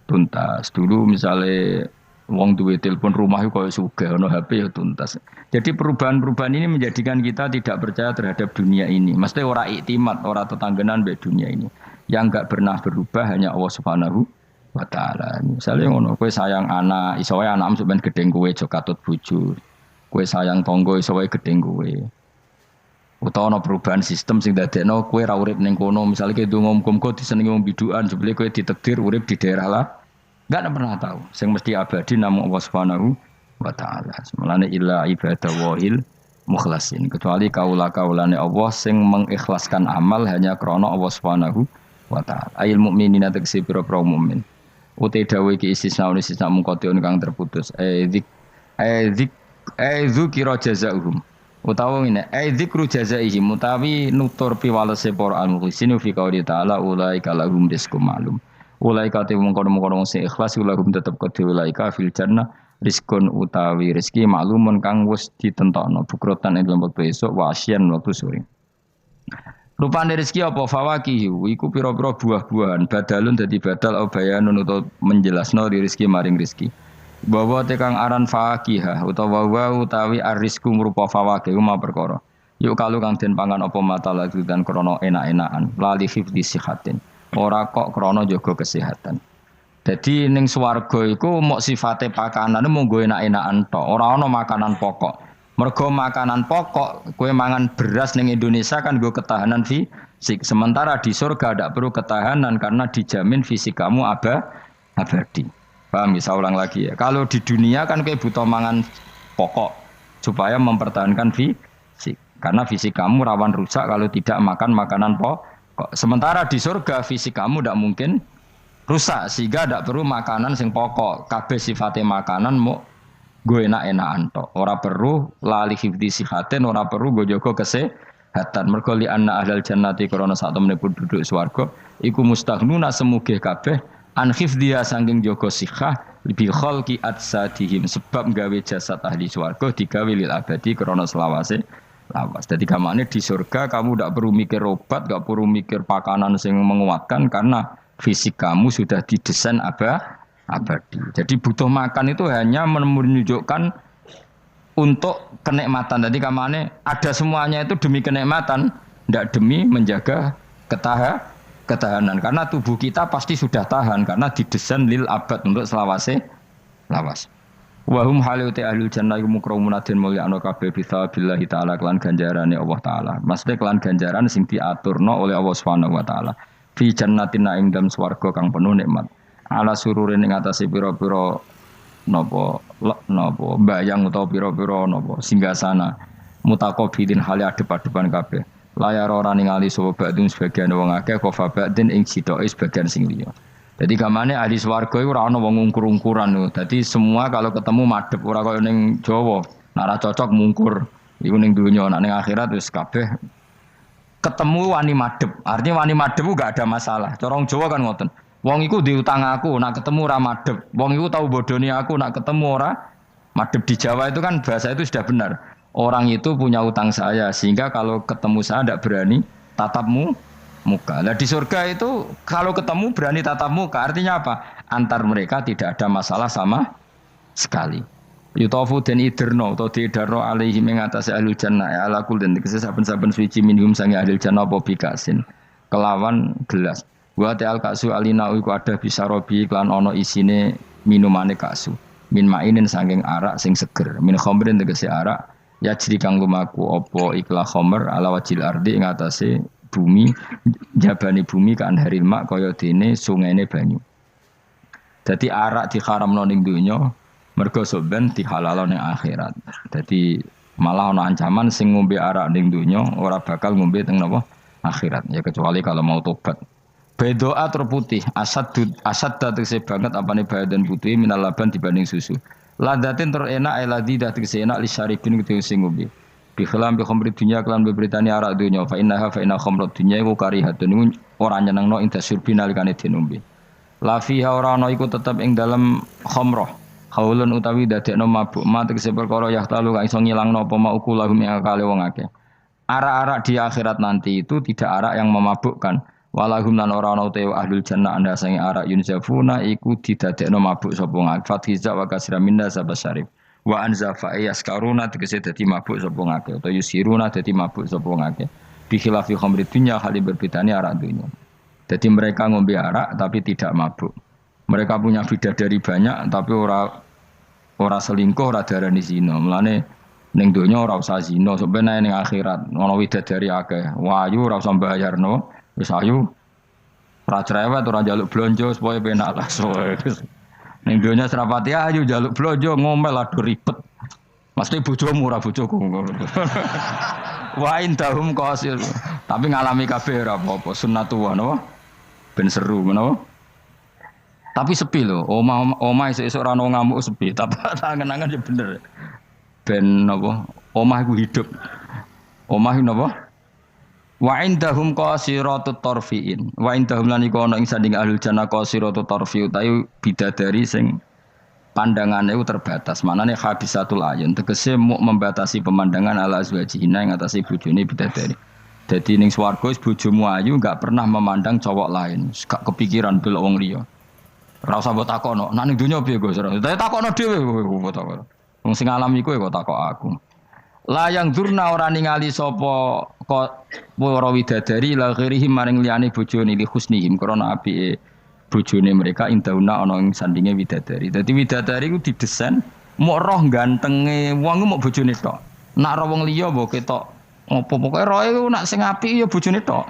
tuntas. Dulu misale wong duwe telepon rumah iku kaya sugih ono HP ya tuntas. Jadi perubahan-perubahan ini menjadikan kita tidak percaya terhadap dunia ini. Mesti ora iktimat, ora tetanggenan mbek dunia ini. Yang enggak pernah berubah hanya Allah Subhanahu wa taala. Misale ngono kowe sayang anak, iso wae anakmu sampeyan gedeng kowe aja katut bojo. Kowe sayang tangga iso wae gedeng kowe. Utawa ana perubahan sistem sing dadekno kowe ra urip ning kono, misale kowe ndonga muga-muga disenengi wong bidukan, jebule kowe ditakdir urip di daerah lah. Enggak pernah tahu. Sing mesti abadi namung Allah Subhanahu wa taala. Semulane illa ibadah wahil mukhlasin. Kecuali kaula-kaulane Allah sing mengikhlaskan amal hanya krana Allah Subhanahu wa taala. Ayil mukminina tegese pira-pira mukmin. Uti dawuh iki istisna mungkotion kang terputus. Dzikra jazaa'uhum. Utawa ngene, dzikru jazaihim utawi nutur piwalese para al-mukhlisin fi qouli ta'ala ulaika lahum rizqum ma'lum. Ulaika te mungkon-mungkon sing ikhlas lahum tetep kedhe ulaika fil jannah rizqun utawi rezeki maklumun kang wis ditentokno bukrotan ing lembut besok wa asyan waktu sore. Rupane rezeki apa fawakih iku pira-pira buah-buahan badalun dadi badal bayanun utawa menjelasno rezeki maring rezeki. Bahwa tekang aran fakihah utawa utawi arisku merupa fawakih ma perkara. Yuk kalau kang den pangan apa mata lagi dan krono enak-enakan lali hifdzi sihatin. Ora kok krono jaga kesehatan. Jadi ning swarga iku mok sifate pakanane mung go enak-enakan tok, ora ana makanan pokok. Mergo makanan pokok kowe mangan beras ning Indonesia kan go ketahanan fisik. Sementara di surga tidak perlu ketahanan karena dijamin fisik kamu abadi. Paham, bisa ulang lagi ya. Kalau di dunia kan kayak butuh mangan pokok supaya mempertahankan fisik. Karena fisik kamu rawan rusak kalau tidak makan makanan pokok. Sementara di surga fisik kamu tidak mungkin rusak sehingga tidak perlu makanan sing pokok. Kabeh sifatnya makanan mau gue enak-enakan tok. Ora perlu lali hifdi sihaten, ora perlu gue jaga kesehatan. Mergo li anna ahlal jannati krana sak temene penduduk swarga iku mustaghnuna semugih kabeh an hifdiya saking jaga sihah bi khalqi atsadihim sebab gawe jasad ahli swarga digawe lil abadi krana selawase lawas. Jadi kamane di surga kamu tidak perlu mikir obat, tidak perlu mikir pakanan yang menguatkan karena fisik kamu sudah didesain abadi. Jadi butuh makan itu hanya menunjukkan untuk kenikmatan. Jadi kamane ada semuanya itu demi kenikmatan, tidak demi menjaga ketahanan. Karena tubuh kita pasti sudah tahan karena didesain lil abad untuk selawase lawas. Wahum haluti ahlul jannah mukramuna den mulyakno kabeh bisabillahi taala kelan ganjarane Allah taala. Maksudnya kelan ganjaran sing diaturno oleh Allah Subhanahu wa taala. Fi jannatin ing dalem swarga kang penuh nikmat. Ala sururin ing atase pira-pira napa bayang utawa pira-pira napa singgasana mutaqabilin hale adep-adepan kabeh. Layar ora ningali sapa badung sebagian wong akeh kofa badin ing sitoke sebagian sing liya. Jadi gamane ahli swarga iku ora ana wong ngungkur-ungkuran lho. Dadi semua kalau ketemu madhep ora kaya ning Jawa. Nek ora cocok mungkur. Iku ning donya, nek ning akhirat wis kabeh ketemu wani madhep. Artinya wani madhep gak ada masalah. Cara wong Jawa kan ngoten. Wong iku diutang aku, nak ketemu ora madhep. Wong iku tau bodoni aku, nak ketemu ora madhep. Di Jawa itu kan bahasa itu sudah benar. Orang itu punya utang saya sehingga kalau ketemu saya tidak berani tatapmu muka. Nah di surga itu kalau ketemu berani tatap muka, artinya apa? Antar mereka tidak ada masalah sama sekali. Yutafu dan iderno atau diidarno alaihi mengatasi ahlul jannah ya ala kul dan saben-saben suci minhum sangi ahlul jannah apa bikasin kelawan gelas. Wa ta'al kasu alina iku ada bisa robi klan ono isine minumane kasu. Min mainin saking arak sing seger. Min khamrin tegese arak ya jadi kang lumaku apa iklah khamr ala wajil ardi ing atase bumi jabani bumi kan haril mak kaya dene sungene banyu. Dadi arak diharamno ning donya mergo soben dihalalo ning akhirat. Dadi malah ana ancaman sing ngombe arak ning donya ora bakal ngombe teng napa akhirat ya kecuali kalau mau tobat. Bedoa terputih asad tegese banget apane badan putih minal laban dibanding susu. Ladatin terenak eladi dah tegese enak li syaribin kudu sing ngombe. Bi khilam bi khamri dunya kelan beberitani arak dunya fa inna khamrat dunya iku karihatun ora nyenengno inda syurbi nalikane dinombe. La fiha ora ana iku tetep ing dalem khamrah. Haulun utawi dadekno mabuk ma tegese perkara yahtalu kang iso ngilangno apa mauku lahum ing akale wong akeh. Arak-arak di akhirat nanti itu tidak arak yang memabukkan. Walahum lan ora ana utawa ahlul jannah anda sange arak yunzafuna iku didadekno mabuk sapa ngak fathiza wa kasra minna sabasyarif wa anzafa yaskaruna tegese dadi mabuk sapa ngake utawa yusiruna dadi mabuk sapa ngake bi khilafi khamri dunya hali berbedane arak dunya. Jadi mereka ngombe arak tapi tidak mabuk. Mereka punya bidadari banyak tapi ora selingkuh ora darani zina. Mulane ning donya ora usah zina sampeyan ning akhirat ana widadari akeh. Wayu ora usah bayarno. Wis ayu ora cerewet ora njaluk blonjo supaya penak lah soe. Ning donya serapati ayu njaluk blonjo ngomel aduh ribet. Mesti bojomu ora bojoku. Wa indahum qasil. Tapi ngalami kabeh ora apa-apa sunnatullah napa? Ben seru menapa? Tapi sepi lho, omah esuk ora ono ngamuk sepi, tapi tangan-tangan ya bener. Ben napa? Omah iku hidup. Omah iku napa? Wa indahum qasiratut tarfiin. Wa indahum lan iku ana ing sanding ahlul jannah qasiratut tarfi utawi bidadari sing pandangane iku terbatas. Manane habisatul ayun tegese membatasi pemandangan ala azwajina ing atase bojone bidadari. Dadi ning swarga bojomu ayu enggak pernah memandang cowok lain, gak kepikiran delok wong liya. Ora usah mbok takokno, nek ning donya piye Gus? Dadi takokno dhewe kowe takok. Wong sing alami kowe kok takok aku. Layang durna ora ningali sapa kok para widadari la ghirihi maring liyane bojone li husnihim krana apike bojone mereka indauna ana ing sandinge widadari. Dadi widadari ku didesain mok roh gantenge wong ku mok bojone tok. Nak ro wong liya mbok ketok opo pokoke roe ku nak sing apik ya bojone tok.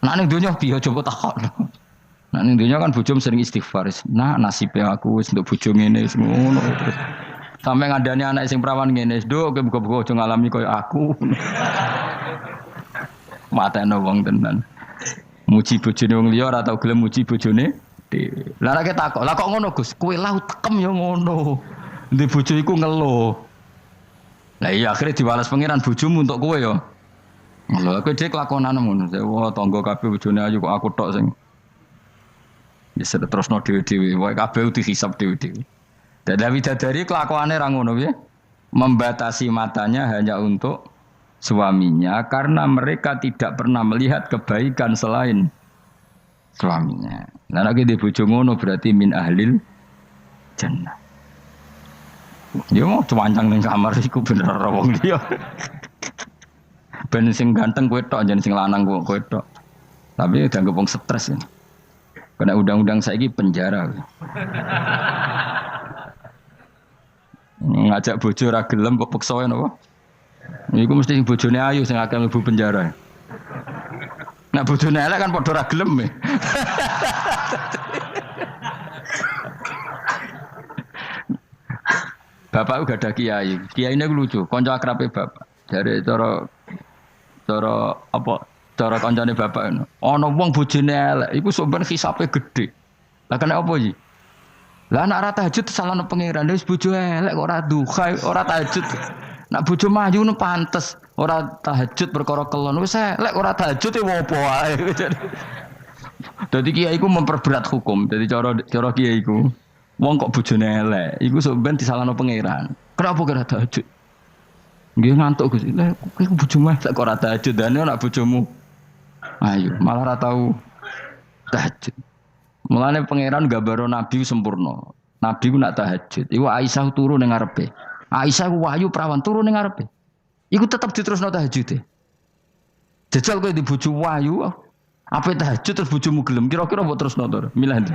Nak ning donya piye coba takokno. Nak ning donya kan bojom sering istighfar. Nah nasibe aku wis nduk bojo ngene wis ngono. Sampai ngadani anak sing perawan ngene, "Nduk, kowe buka-buka aja ngalami koyo aku." Matene wong tenan. Muji bojone wong liya ora tau gelem muji bojone dhewe. Lah nek takok, lah kok ngono Gus? Kowe lau tekem ya ngono. Ndek bojo iku ngeluh. Lah iya akhirnya diwales pangeran bojomu untuk kowe ya. Lho kowe dhek lakonane ngono. Wah tangga kabeh bojone ayu kok aku tok sing wis terusno dhewe-dhewe. Wae kabeh dihisab dhewe-dhewe. Dan bidadari kelakuannya orang ngono ya, membatasi matanya hanya untuk suaminya karena mereka tidak pernah melihat kebaikan selain suaminya. Nah lagi di bojo ngono berarti min ahlil jannah. Dia mau cuancang ning kamar iku bener wong dia. Ben sing ganteng kowe tok, jan sing lanang kowe tok. Tapi dianggap wong stres ya. Kena undang-undang saiki penjara. Ngajak bojo ra gelem kok peksa napa? Iku mesti bojone ayu sing akeh mlebu penjara. Nek bojone elek kan padha ra gelem. Bapak uga ada kiai. Kiai ini lucu, kanca akrabe bapak. Dari cara kancane bapak ngono. Ana wong bojone elek iku sok ben hisabe gedhe. Lah kena apa iki? Lah anak ora tahajud salahno pangeran wis bojo elek kok ora duha ora tahajud. Nak bojo maju nu pantes ora tahajud perkara kelon wis elek ora tahajud e opo wae. Dadi kiai iku memperberat hukum. Dadi cara kiai iku wong kok bojone elek iku sok ben disalahno pangeran. Kenapa kira tahajud? Nggih ngantuk Gus. Lah kowe bojomu elek kok ora tahajud dane anak bojomu. Ayo malah ora tau tahajud. Mulane pangeran gambaro nabi sempurna. Nabi ku nak tahajud. Iku Aisyah turu ning ngarepe. Aisyah ku wahyu prawan turu ning ngarepe. Iku tetep diterusno tahajude. Jajal kowe di bojo wahyu, ape tahajud terus bojomu gelem kira-kira mbok terusno to? Milih ndi?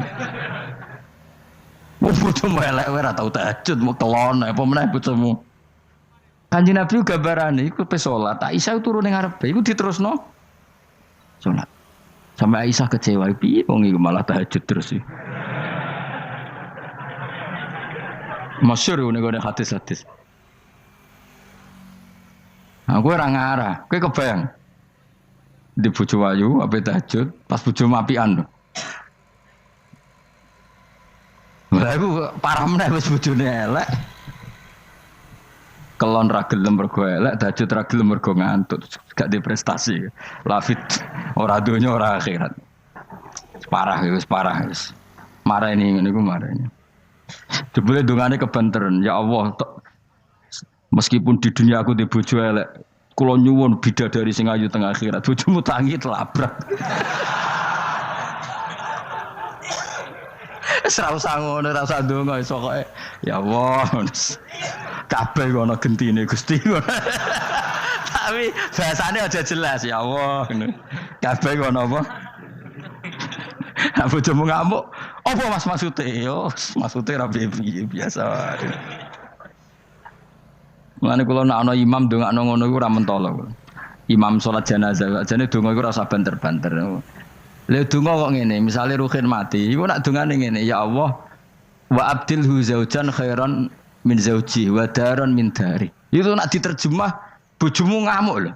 Bojomu elek ora tau tahajud, mau kelon apa meneh bojomu. Kanjeng Nabi gambarane iku pe salat. Aisyah turu ning ngarepe, iku diterusno salat. Sampai Aisyah kecewa, piye wong iku malah tahajud terus sih. Masyhur ngene hadis-hadis. Aku ora ngarah, kowe kebayang. Di bojo ayu ape tahajud, pas bojo apian. Lah aku parah meneh wis bojone elek. Kelon ra gelem mergo elek, tahajud ra gelem mergo ngantuk, gak di prestasi. Lafit ora donya ora akhirat. Parah wis parah wis. Marah ini niku marah ini. Jebule dongane kebanteren, ya Allah, meskipun di dunia aku di bojo elek, kula nyuwun bidadari sing ayu teng akhirat, bojomu tangi telabrak. Ora usah ngono, ora usah ndonga iso kok. Ya Allah. Kabeh ana gentine Gusti. Tapi bahasane aja jelas ya Allah ngono. Kabeh ana apa? Apa bojomu ngamuk? Apa Mas maksude? Yo, maksude ra piye biasa. Mulane kula nek ana imam ndongakno ngono iku ora mentolo. Imam salat jenazah, jane donga iku ora usah banter-banter. Lha donga kok ngene, misale Ruhin mati, iku nak dongane ngene, ya Allah wa abdilhu zaujan khairan min zauji wa daron min dari. Itu nak diterjemah bojomu ngamuk loh.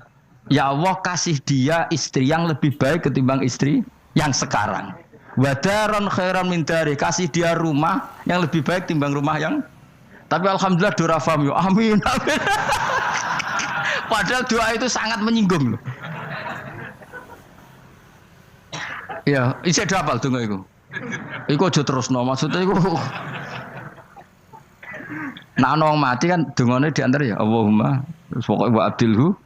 Ya Allah kasih dia istri yang lebih baik ketimbang istri yang sekarang. Wa daron khairan min dari, kasih dia rumah yang lebih baik timbang rumah yang. Tapi alhamdulillah dora faham yo. Amin. Amin. Padahal doa itu sangat menyinggung loh. Ya, isih hafal donga iku. Iku aja terusno, maksudnya iku nah ana mati kan dongane diantar ya Allahumma terus pokoke wa abdilhu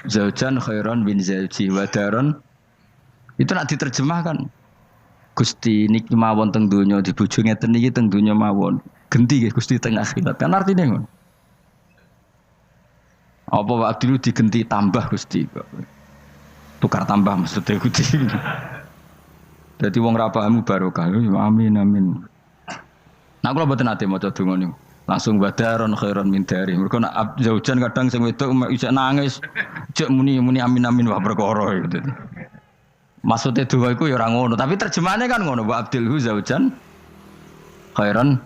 zaujan khairan bin zauji wa daron. Itu nak diterjemahkan Gusti niki mawon teng donya di bojo ngeten niki teng donya mawon genti nggih Gusti teng akhirat kan artine ngono. Apa wa abdilhu digenti tambah Gusti tukar tambah maksudnya Gusti. Jadi wong ra paham barokah. Amin amin. Nah kula mboten ate maca donga niku. Langsung badaron khairon min dari. Mergo nak zaujan kadang sing wedok isih nangis. Cek muni amin amin wah perkara gitu. Maksudnya donga iku ya ora ngono, tapi terjemahane kan ngono, wa abdilhu zaujan khairon.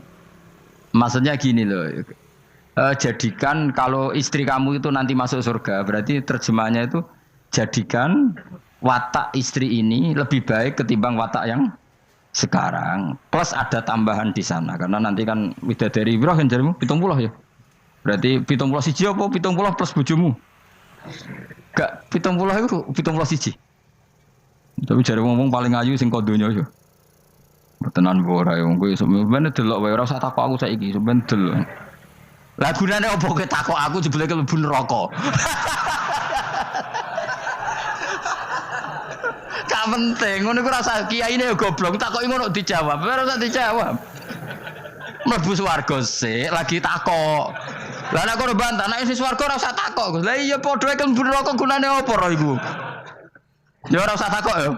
Maksudnya gini loh. Jadikan kalau istri kamu itu nanti masuk surga, berarti terjemahnya itu jadikan watak istri ini lebih baik ketimbang watak yang sekarang. Plus ada tambahan di sana karena nanti kan widadari piro kan jarimu 70 ya. Berarti 71 apa 70 plus bojomu? Gak 70 itu 71. Tapi jare ngomong paling ayu sing kodonya ya. Tenan ora ya kowe sampeyan delok wae ora usah takok aku saiki sampeyan delok. Lah gunane opo kowe takok aku jebule mlebu neraka. Gak penting, ngono iku rasa kiyaine ya goblok, takoki ngono dijawab, ora usah dijawab. Mlebu swarga sik, lagi takok. Lah nek kono bantah, nek wis swarga ora usah takok. Lah iya padha iku mlebu neraka gunane apa ora iku? Ya ora usah takok ya.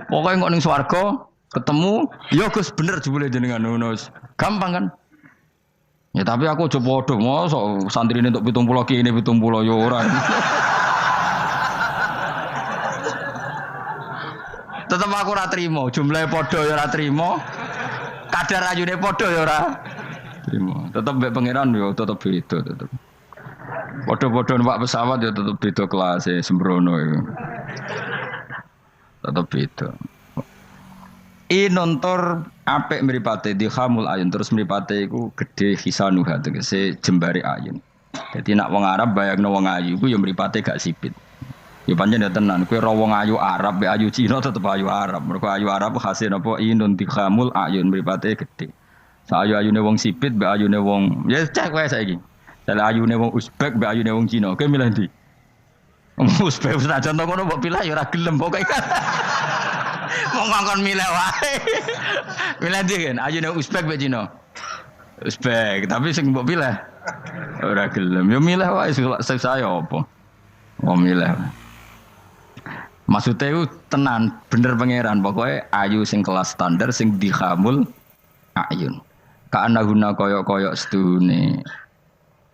Pokoke kok ning swarga ketemu, ya Gus bener jebule jenengan ngono. Gampang kan? Ya tapi aku aja padha, mosok santrine entuk 70 kene 70 ya ora. Tetep aku ora trimo, jumlahe padha ya ora trimo. Kadar ayune padha ya ora trimo. Tetep mbek pangeran ya tetep beda tetep. Padha-padha numpak pesawat ya tetep beda kelas sembrono iku. Tetep beda. Nontor apik mripate dikhamul ayun terus mripate iku gedhe hisanuha tegese jembare ayun. Dadi nek wong Arab bayangno wong ayu iku ya mripate gak sipit. Ya pancen ya tenan, kowe ora wong ayu Arab, mek ayu Cina tetep ayu Arab. Mergo ayu Arab hasil napa inun dikhamul ayun mripate gedhe. Sayu-ayune wong sipit, mek ayune wong ya cek wae saiki. Dale ayune wong Uzbek, mek ayune wong Cina. Kowe milih ndi? Uzbek senajan to ngono mbok pilih ya ora gelem pokoke. Wong ngongkon milih wae. Milih ndi kan? Ayune Uzbek mek Cina. Uzbek, tapi sing mbok pilih ora gelem. Ya milih wae saya apa? Wong milih. Maksudnya itu tenan, bener pangeran. Pokoknya ayu sing kelas standar, sing dikhamul ayun. Karena guna koyok-koyok sedune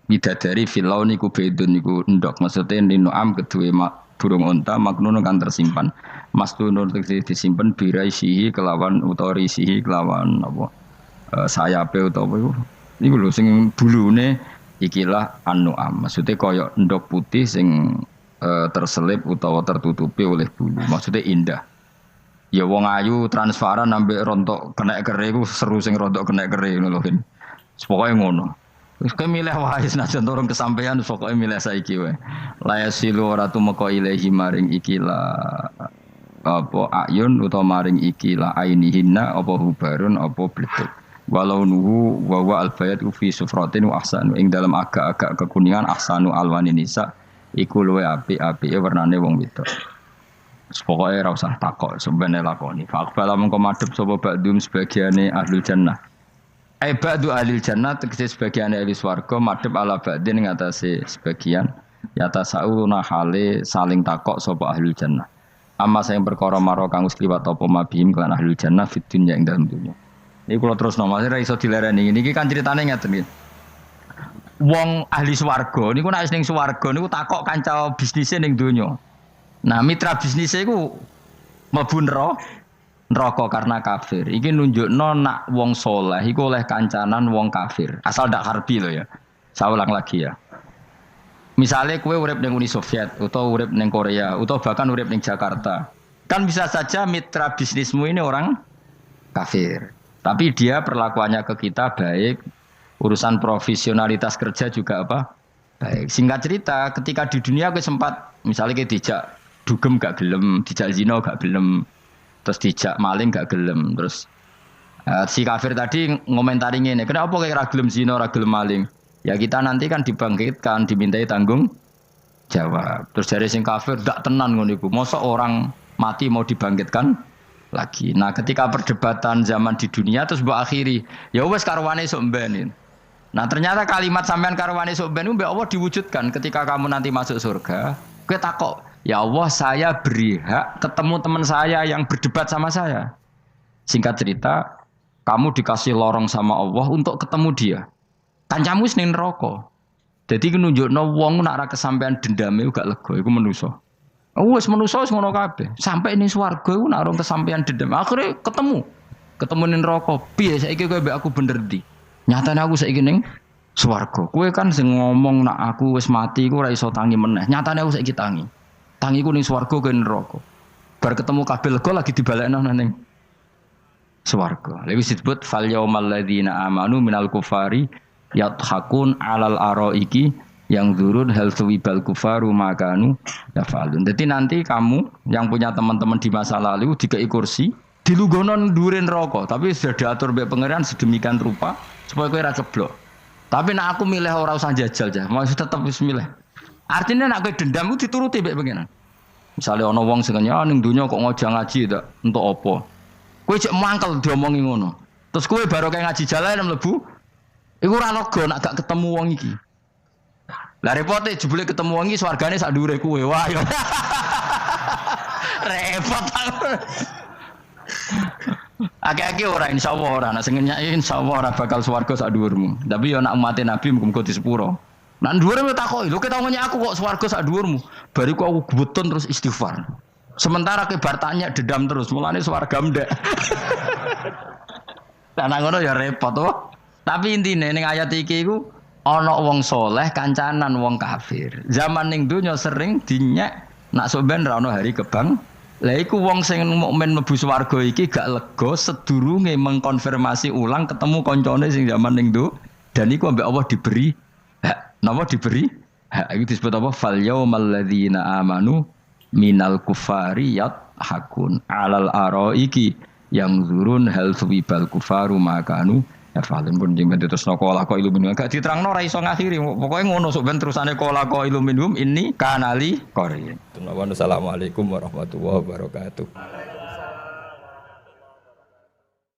bidadari filau niku bedun niku endok. Maksudnya ninu'am kedua burung unta maknun kan tersimpan. Mastunun disimpan biraisihi kelawan utorisihi kelawan apa sayape utawa apa itu. Niku lho sing bulune ikilah an-nu'am. Maksudnya koyok endok putih sing terselip utawa tertutupi oleh bulu. Maksudnya indah. Ya wong ayu transparan ambek rontok kena kere iku seru sing rontok kena kere ngono lho. Pokoke ngono. Wis kowe milih wae senajan turun kesampaian pokoke milih saiki wae. La yasilu ora tumeka ilahi maring ikila apa ayun utawa maring ikila ainihinna apa hubarun apa bletuk. Walau nuhu wa wa albayat fi sufratin wa ahsanu ing dalam agak-agak kekuningan ahsanu alwanin nisa iku luwe apik-apike warnane wong wedok. Pokoke ora usah takok sampeyan lakoni. Faqbala mengko madhep sapa ba'dum sebagiane ahlul jannah. Ba'du ahlil jannah tegese sebagiane ahli swarga madhep ala ba'din ing atase sebagian yata sauna hale saling takok sapa ahlul jannah. Amma sing perkara maro kang wis kliwat apa mabihim lan ahlul jannah fid dunya ing dalem dunya. Iki kula terus nomor ora iso dilereni. Niki kan critane ngeten iki. Wong ahli swarga niku nek ning swarga niku takok kanca bisnise ning donya. Nah, mitra bisnise iku mlebu neraka karena kafir. Iki nunjukno nak wong saleh iku oleh kancanan wong kafir. Asal ndak harbi lho ya. Saya ulang lagi ya. Misalnya kowe urip ning Uni Soviet utawa urip ning Korea utawa bahkan urip ning Jakarta. Kan bisa saja mitra bisnismu ini orang kafir. Tapi dia perlakuannya ke kita baik. Urusan profesionalitas kerja juga apa? Baik. Singkat cerita, ketika di dunia aku sempat misalnya kayak dijak dugem gak gelem, dijak zina gak gelem, terus dijak maling gak gelem, terus si kafir tadi ngomentari ngene, kenapa kayak ra gelem zina, ra gelem maling? Ya kita nanti kan dibangkitkan, dimintai tanggung jawab. Terus dari sing kafir ndak tenan ngono iku. Mosok orang mati mau dibangkitkan lagi. Nah, ketika perdebatan zaman di dunia terus mbok akhiri, ya wis karwane sok mben. Nah, ternyata kalimat sampean karwane sok ben mbek Allah diwujudkan ketika kamu nanti masuk surga. Kowe takok, "Ya Allah, saya beri hak ketemu teman saya yang berdebat sama saya." Singkat cerita, kamu dikasih lorong sama Allah untuk ketemu dia. Kancamu wis ning neraka. Dadi nunjukno wong nek ora kesampean dendame gak lega, iku manusa. Wis manusa wis ngono kabeh. Sampai ning swarga iku nek ora kesampean dendam, akhire ketemu ning neraka. Piye saiki kowe mbek aku bener ndi? Nyatane aku saiki ning swarga. Kowe kan sing ngomong nak aku wis mati iku ora iso tangi meneh. Nyatane aku saiki tangi. tangiku ning swarga ke neraka. Bar ketemu kabeh lega lagi dibalekno ning swarga. Lha wis disebut fal yaumal ladzina amanu minal kufari yadhakun alal araiki yang zurun hal suwibal kufaru makanu yafalun. Jadi nanti kamu yang punya teman-teman di masa lalu dikai kursi dilunggono ndurin rokok, tapi sudah diatur mbek pangeran sedemikian rupa supaya kowe ora ceblok. Tapi nek aku milih ora usah jajal aja, mau tetep wis milih. Artinya nek kowe dendam ku dituruti mbek pangeran. Misale ana wong sing ning donya kok ngojo ngaji tak entuk apa. Kowe cek mangkel diomongi ngono. Terus kowe baru kayak ngaji jalan mlebu iku ora lega nek gak ketemu wong iki. Lah repote jebule ketemu wong iki swargane sak dhuwure kowe. Wah yo. Repot aku. Akeh-akeh ora insyaallah ora, nek sing nyai insyaallah ora bakal swarga sak dhuwurmu. Tapi yo nek umat Nabi muga-muga di sepuro. Nek dhuwure takoki, lho ketemu aku kok swarga sak dhuwurmu. Bariku aku gebetun terus istighfar. Sementara ke bar tanya dedam terus, mulane swarga ndek. Lah ngono ya repot to. Tapi intine ning ayat iki iku ana wong soleh kancanan wong kafir. Zaman ning donya sering dinyek nak sampean ra ono hari kebang. Lah iku wong sing mukmin mlebu swarga iki gak lega sedurunge mengkonfirmasi ulang ketemu kancane sing zaman ning do dan iku ambek Allah diberi hak. Napa diberi? Hak iki disebut apa? Fal yaumal ladzina amanu minal kufari yadhakun alal araiki yang zurun hal suwibal kufaru makanu ya falen pun jeng terus nokola ko iluminum gak diterangno ra iso ngakhiri pokoke ngono sok ben terusane kola ko iluminum ini kanali korin. Assalamualaikum warahmatullahi wabarakatuh.